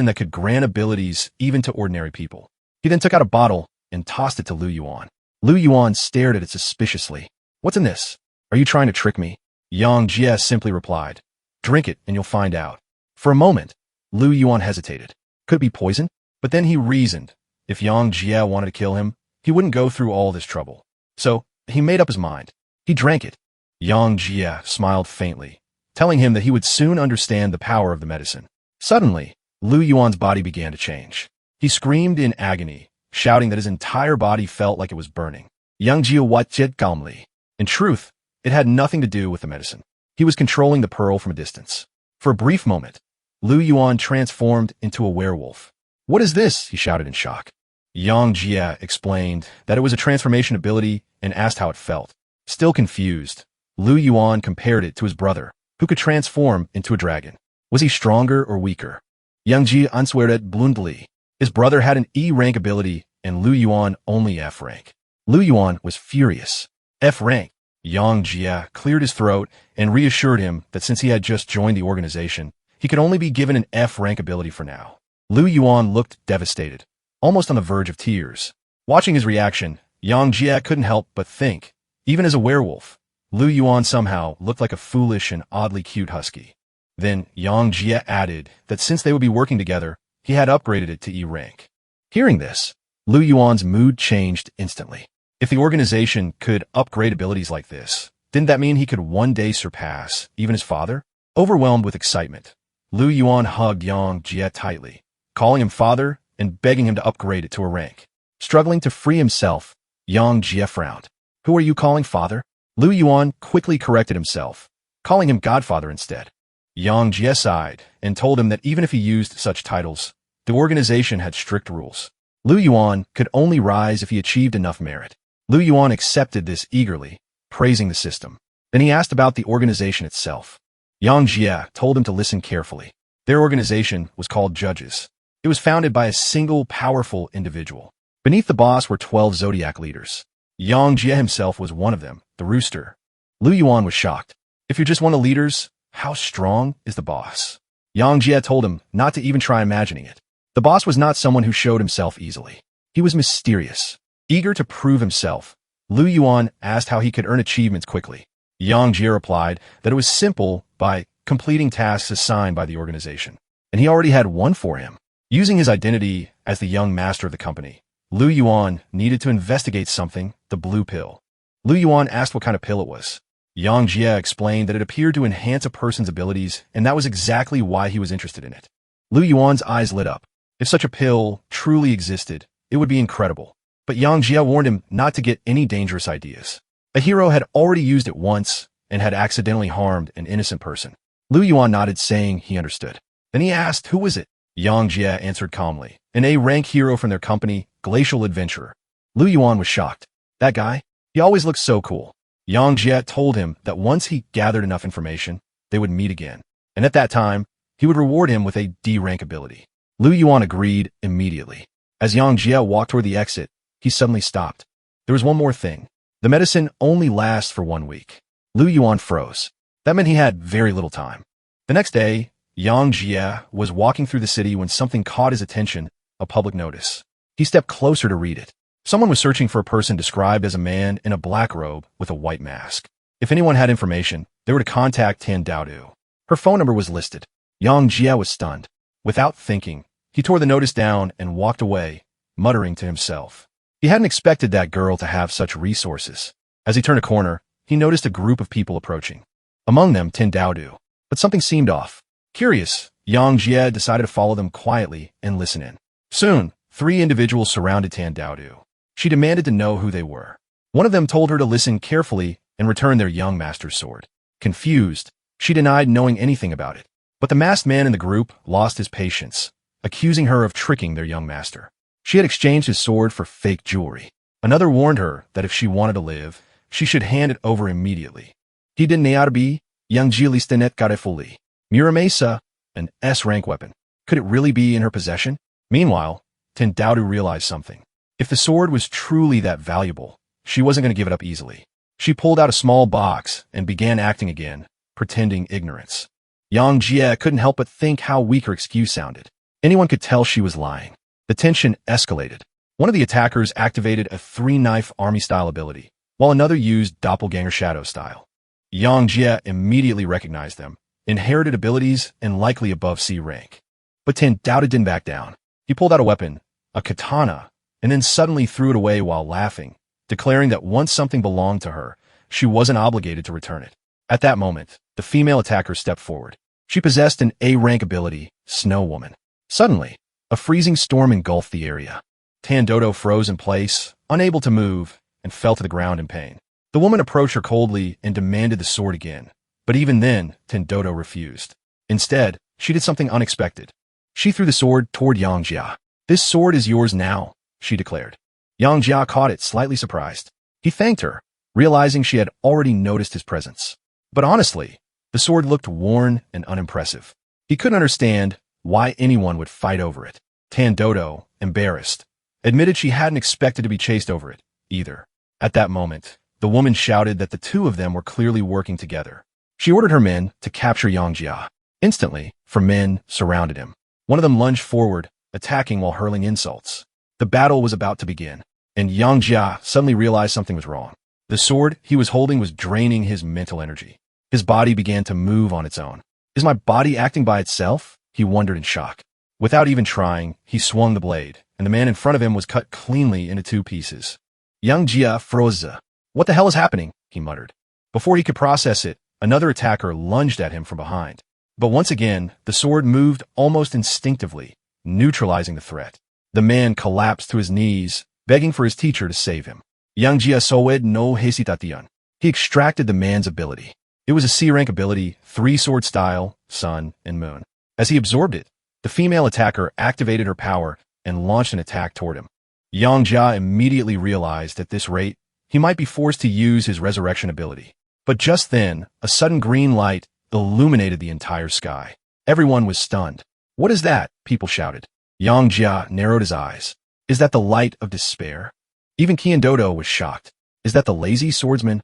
that could grant abilities even to ordinary people. He then took out a bottle and tossed it to Lu Yuan. Lu Yuan stared at it suspiciously. What's in this? Are you trying to trick me? Yang Jie simply replied, drink it and you'll find out. For a moment, Lu Yuan hesitated. Could it be poison? But then he reasoned. If Yang Jie wanted to kill him, he wouldn't go through all this trouble. So, he made up his mind. He drank it. Yang Jie smiled faintly, telling him that he would soon understand the power of the medicine. Suddenly, Lu Yuan's body began to change. He screamed in agony, shouting that his entire body felt like it was burning. Yang Jie watched calmly. In truth, it had nothing to do with the medicine. He was controlling the pearl from a distance. For a brief moment, Lu Yuan transformed into a werewolf. What is this? He shouted in shock. Yang Jie explained that it was a transformation ability and asked how it felt. Still confused, Lu Yuan compared it to his brother, who could transform into a dragon. Was he stronger or weaker? Yang Jie answered bluntly. His brother had an E-rank ability and Lu Yuan only F-rank. Lu Yuan was furious. F-rank. Yang Jie cleared his throat and reassured him that since he had just joined the organization, he could only be given an F-rank ability for now. Lu Yuan looked devastated, almost on the verge of tears. Watching his reaction, Yang Jie couldn't help but think, even as a werewolf, Lu Yuan somehow looked like a foolish and oddly cute husky. Then Yang Jie added that since they would be working together, he had upgraded it to E-rank. Hearing this, Lu Yuan's mood changed instantly. If the organization could upgrade abilities like this, didn't that mean he could one day surpass even his father? Overwhelmed with excitement, Lu Yuan hugged Yang Jie tightly, calling him father and begging him to upgrade it to a rank. Struggling to free himself, Yang Jie frowned. Who are you calling father? Lu Yuan quickly corrected himself, calling him godfather instead. Yang Jie sighed and told him that even if he used such titles, the organization had strict rules. Lu Yuan could only rise if he achieved enough merit. Lu Yuan accepted this eagerly, praising the system. Then he asked about the organization itself. Yang Jie told him to listen carefully. Their organization was called Judges. It was founded by a single powerful individual. Beneath the boss were 12 zodiac leaders. Yang Jie himself was one of them, the rooster. Lu Yuan was shocked. If you're just one of the leaders, how strong is the boss? Yang Jie told him not to even try imagining it. The boss was not someone who showed himself easily. He was mysterious. Eager to prove himself, Lu Yuan asked how he could earn achievements quickly. Yang Jie replied that it was simple by completing tasks assigned by the organization, and he already had one for him. Using his identity as the young master of the company, Lu Yuan needed to investigate something, the blue pill. Lu Yuan asked what kind of pill it was. Yang Jie explained that it appeared to enhance a person's abilities, and that was exactly why he was interested in it. Lu Yuan's eyes lit up. If such a pill truly existed, it would be incredible. But Yang Jie warned him not to get any dangerous ideas. A hero had already used it once and had accidentally harmed an innocent person. Lu Yuan nodded, saying he understood. Then he asked, who was it? Yang Jie answered calmly, an A-rank hero from their company, Glacial Adventurer. Lu Yuan was shocked. That guy? He always looked so cool. Yang Jie told him that once he gathered enough information, they would meet again. And at that time, he would reward him with a D-rank ability. Lu Yuan agreed immediately. As Yang Jie walked toward the exit, he suddenly stopped. There was one more thing. The medicine only lasts for 1 week. Lu Yuan froze. That meant he had very little time. The next day, Yang Jie was walking through the city when something caught his attention, a public notice. He stepped closer to read it. Someone was searching for a person described as a man in a black robe with a white mask. If anyone had information, they were to contact Tan Daodu. Her phone number was listed. Yang Jie was stunned. Without thinking, he tore the notice down and walked away, muttering to himself. He hadn't expected that girl to have such resources. As he turned a corner, he noticed a group of people approaching. Among them, Tan Daodu. But something seemed off. Curious, Yang Jie decided to follow them quietly and listen in. Soon, 3 individuals surrounded Tan Daodu. She demanded to know who they were. One of them told her to listen carefully and return their young master's sword. Confused, she denied knowing anything about it. But the masked man in the group lost his patience, accusing her of tricking their young master. She had exchanged his sword for fake jewelry. Another warned her that if she wanted to live, she should hand it over immediately. He didn't Nearbi, Young Jilistanet Garefuli. Muramesa, an S-rank weapon. Could it really be in her possession? Meanwhile, Tendaudu realized something. If the sword was truly that valuable, she wasn't going to give it up easily. She pulled out a small box and began acting again, pretending ignorance. Yang Jie couldn't help but think how weak her excuse sounded. Anyone could tell she was lying. The tension escalated. One of the attackers activated a 3-knife army-style ability, while another used doppelganger shadow style. Yang Jie immediately recognized them, inherited abilities and likely above C rank. But Tendaudu didn't back down. He pulled out a weapon, a katana, and then suddenly threw it away while laughing, declaring that once something belonged to her, she wasn't obligated to return it. At that moment, the female attacker stepped forward. She possessed an A-rank ability, Snow Woman. Suddenly, a freezing storm engulfed the area. Tandodo froze in place, unable to move, and fell to the ground in pain. The woman approached her coldly and demanded the sword again, but even then, Tandodo refused. Instead, she did something unexpected. She threw the sword toward Yang Jia. "This sword is yours now," she declared. Yang Jia caught it, slightly surprised. He thanked her, realizing she had already noticed his presence. But honestly, the sword looked worn and unimpressive. He couldn't understand why anyone would fight over it. Tandodo, embarrassed, admitted she hadn't expected to be chased over it, either. At that moment, the woman shouted that the two of them were clearly working together. She ordered her men to capture Yang Jia. Instantly, 4 men surrounded him. One of them lunged forward, attacking while hurling insults. The battle was about to begin, and Yang Jia suddenly realized something was wrong. The sword he was holding was draining his mental energy. His body began to move on its own. "Is my body acting by itself?" he wondered in shock. Without even trying, he swung the blade, and the man in front of him was cut cleanly into 2 pieces. Yang Jia froze. "What the hell is happening?" he muttered. Before he could process it, another attacker lunged at him from behind. But once again, the sword moved almost instinctively, neutralizing the threat. The man collapsed to his knees, begging for his teacher to save him. Yang Jia Soed no hesitation. He extracted the man's ability. It was a C-rank ability, 3-sword style, sun and moon. As he absorbed it, the female attacker activated her power and launched an attack toward him. Yang Jia immediately realized at this rate, he might be forced to use his resurrection ability. But just then, a sudden green light illuminated the entire sky. Everyone was stunned. "What is that?" people shouted. Yang Jia narrowed his eyes. "Is that the light of despair?" Even Kian Dodo was shocked. "Is that the lazy swordsman?"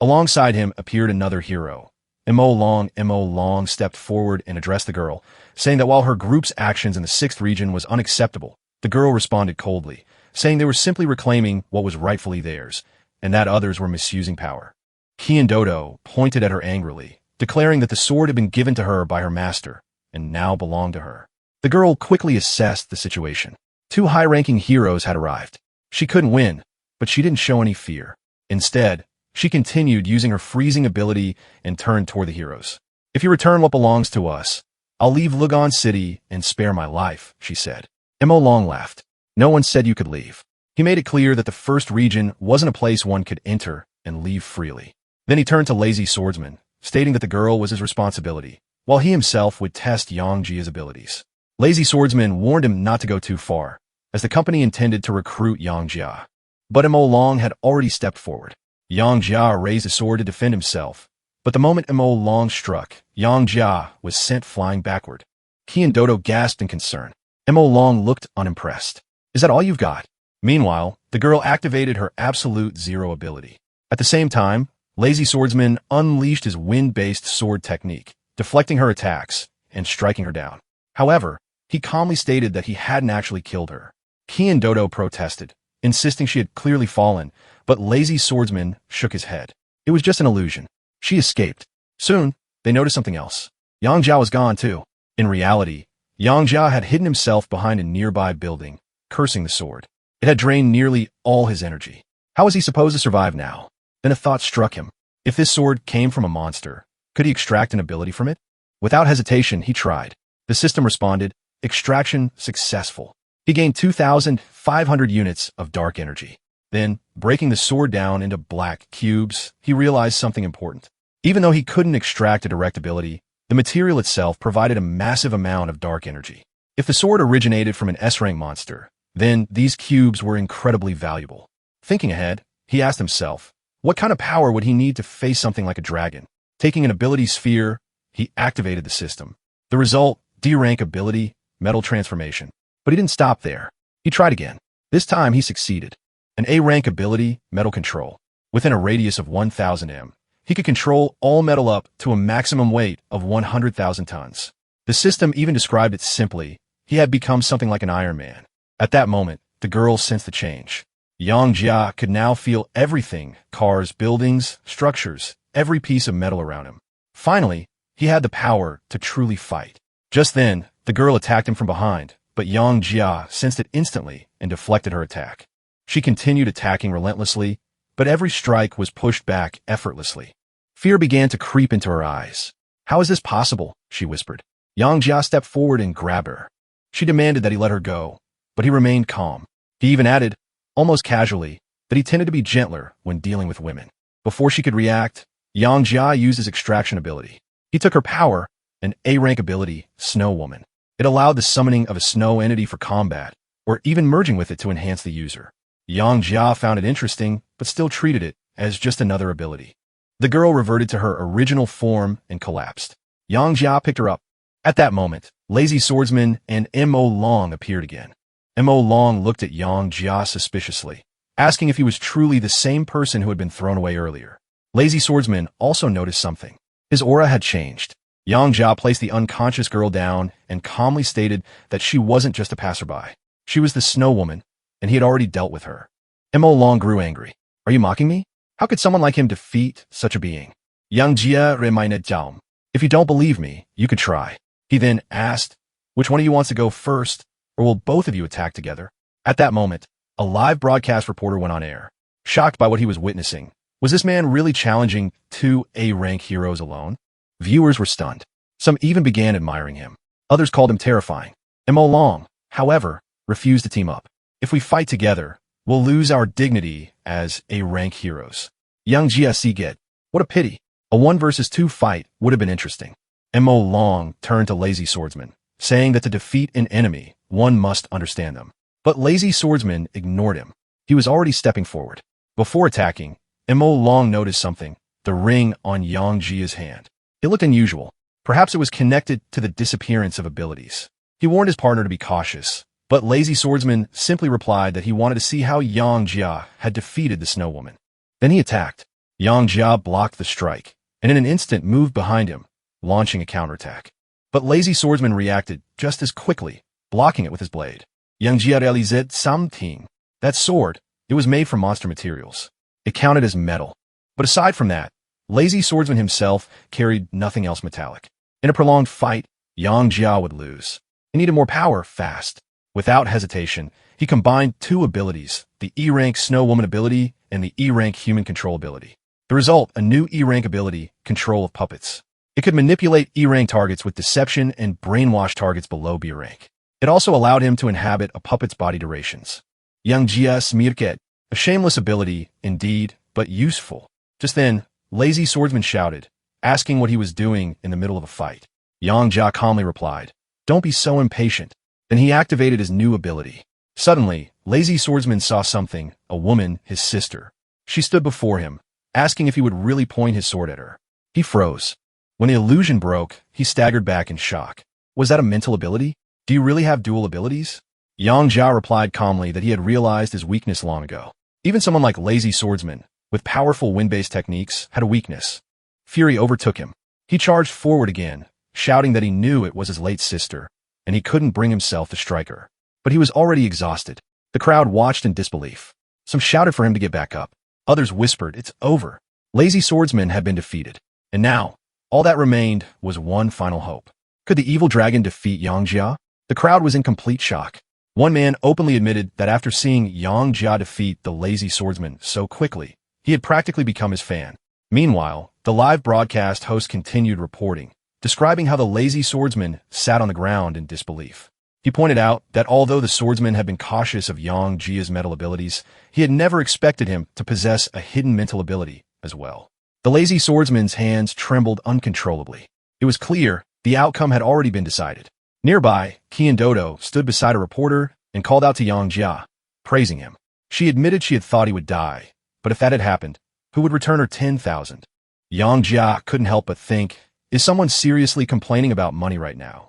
Alongside him appeared another hero. Mo Long stepped forward and addressed the girl, saying that while her group's actions in the 6th region was unacceptable, the girl responded coldly, saying they were simply reclaiming what was rightfully theirs, and that others were misusing power. Dodo pointed at her angrily, declaring that the sword had been given to her by her master, and now belonged to her. The girl quickly assessed the situation. 2 high-ranking heroes had arrived. She couldn't win, but she didn't show any fear. Instead, she continued using her freezing ability and turned toward the heroes. If you return what belongs to us, I'll leave Lugon City and spare my life, she said. Mo Long laughed. No one said you could leave. He made it clear that the 1st region wasn't a place one could enter and leave freely. Then he turned to Lazy Swordsman, stating that the girl was his responsibility, while he himself would test Yang Jia's abilities. Lazy Swordsman warned him not to go too far, as the company intended to recruit Yang Jia. But Mo Long had already stepped forward. Yang Jia raised a sword to defend himself, but the moment Mo Long struck, Yang Jia was sent flying backward. Dodo gasped in concern. Mo Long looked unimpressed. Is that all you've got? Meanwhile, the girl activated her absolute zero ability. At the same time, Lazy Swordsman unleashed his wind-based sword technique, deflecting her attacks and striking her down. However, he calmly stated that he hadn't actually killed her. Dodo protested, insisting she had clearly fallen, but Lazy Swordsman shook his head. It was just an illusion. She escaped. Soon, they noticed something else. Yang Jia was gone too. In reality, Yang Jia had hidden himself behind a nearby building, cursing the sword. It had drained nearly all his energy. How was he supposed to survive now? Then a thought struck him. If this sword came from a monster, could he extract an ability from it? Without hesitation, he tried. The system responded, extraction successful. He gained 2,500 units of dark energy. Then, breaking the sword down into black cubes, he realized something important. Even though he couldn't extract a direct ability, the material itself provided a massive amount of dark energy. If the sword originated from an S-rank monster, then these cubes were incredibly valuable. Thinking ahead, he asked himself, what kind of power would he need to face something like a dragon? Taking an ability sphere, he activated the system. The result, D-rank ability, metal transformation. But he didn't stop there. He tried again. This time he succeeded. An A-rank ability, metal control. Within a radius of 1,000 m, he could control all metal up to a maximum weight of 100,000 tons. The system even described it simply. He had become something like an Iron Man. At that moment, the girl sensed the change. Yang Jia could now feel everything, cars, buildings, structures, every piece of metal around him. Finally, he had the power to truly fight. Just then, the girl attacked him from behind, but Yang Jia sensed it instantly and deflected her attack. She continued attacking relentlessly, but every strike was pushed back effortlessly. Fear began to creep into her eyes. How is this possible? She whispered. Yang Jia stepped forward and grabbed her. She demanded that he let her go, but he remained calm. He even added, almost casually, that he tended to be gentler when dealing with women. Before she could react, Yang Jia used his extraction ability. He took her power, an A-rank ability, Snow Woman. It allowed the summoning of a snow entity for combat, or even merging with it to enhance the user. Yang Jia found it interesting, but still treated it as just another ability. The girl reverted to her original form and collapsed. Yang Jia picked her up. At that moment, Lazy Swordsman and Mo Long appeared again. Mo Long looked at Yang Jia suspiciously, asking if he was truly the same person who had been thrown away earlier. Lazy Swordsman also noticed something. His aura had changed. Yang Jia placed the unconscious girl down and calmly stated that she wasn't just a passerby. She was the Snow Woman, and he had already dealt with her. Mo Long grew angry. Are you mocking me? How could someone like him defeat such a being? Yang Jia reminded Zhao. If you don't believe me, you could try. He then asked, which one of you wants to go first, or will both of you attack together? At that moment, a live broadcast reporter went on air. Shocked by what he was witnessing, was this man really challenging 2 A-rank heroes alone? Viewers were stunned. Some even began admiring him. Others called him terrifying. Mo Long, however, refused to team up. If we fight together, we'll lose our dignity as A-rank heroes. Yang Jia Siget. What a pity. A 1 versus 2 fight would have been interesting. Mo Long turned to Lazy Swordsman, saying that to defeat an enemy, one must understand them. But Lazy Swordsman ignored him. He was already stepping forward. Before attacking, Mo Long noticed something, the ring on Yang Jia's hand. It looked unusual. Perhaps it was connected to the disappearance of abilities. He warned his partner to be cautious, but Lazy Swordsman simply replied that he wanted to see how Yang Jia had defeated the Snow Woman. Then he attacked. Yang Jia blocked the strike, and in an instant moved behind him, launching a counterattack. But Lazy Swordsman reacted just as quickly, blocking it with his blade. Yang Jia realized something. That sword, it was made from monster materials. It counted as metal. But aside from that, Lazy Swordsman himself carried nothing else metallic. In a prolonged fight, Yang Jia would lose. He needed more power fast. Without hesitation, he combined two abilities, the E-rank Snow Woman ability and the E-rank Human Control ability. The result, a new E-rank ability, Control of Puppets. It could manipulate E-rank targets with deception and brainwash targets below B-rank. It also allowed him to inhabit a puppet's body durations. Yang Jia Smirket, a shameless ability, indeed, but useful. Just then, Lazy Swordsman shouted, asking what he was doing in the middle of a fight. Yang Jia calmly replied, "Don't be so impatient." Then he activated his new ability. Suddenly, Lazy Swordsman saw something, a woman, his sister. She stood before him, asking if he would really point his sword at her. He froze. When the illusion broke, he staggered back in shock. Was that a mental ability? Do you really have dual abilities? Yang Jia replied calmly that he had realized his weakness long ago. Even someone like Lazy Swordsman, with powerful wind-based techniques, had a weakness. Fury overtook him. He charged forward again, shouting that he knew it was his late sister, and he couldn't bring himself to strike her. But he was already exhausted. The crowd watched in disbelief. Some shouted for him to get back up. Others whispered, "It's over." Lazy Swordsman had been defeated. And now, all that remained was one final hope. Could the evil dragon defeat Yang Jia? The crowd was in complete shock. One man openly admitted that after seeing Yang Jia defeat the Lazy Swordsman so quickly, he had practically become his fan. Meanwhile, the live broadcast host continued reporting, describing how the Lazy Swordsman sat on the ground in disbelief. He pointed out that although the swordsman had been cautious of Yang Jia's metal abilities, he had never expected him to possess a hidden mental ability as well. The Lazy Swordsman's hands trembled uncontrollably. It was clear the outcome had already been decided. Nearby, Qian Dodo stood beside a reporter and called out to Yang Jia, praising him. She admitted she had thought he would die, but if that had happened, who would return her 10,000? Yang Jia couldn't help but think, is someone seriously complaining about money right now?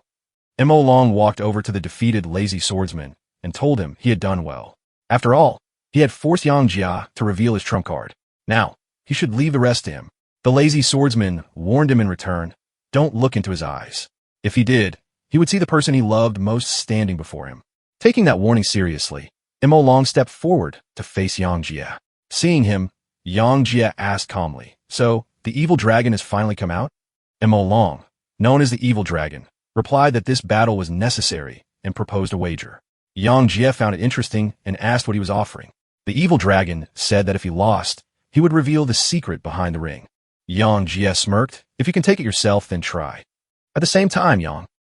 Mo Long walked over to the defeated Lazy Swordsman and told him he had done well. After all, he had forced Yang Jia to reveal his trump card. Now, he should leave the rest to him. The Lazy Swordsman warned him in return, don't look into his eyes. If he did, he would see the person he loved most standing before him. Taking that warning seriously, Mo Long stepped forward to face Yang Jia. Seeing him, Yang Jia asked calmly, "So, the evil dragon has finally come out?" Mo Long, known as the evil dragon, replied that this battle was necessary and proposed a wager. Yang Jia found it interesting and asked what he was offering. The evil dragon said that if he lost, he would reveal the secret behind the ring. Yang Jia smirked, "If you can take it yourself, then try." At the same time, Yang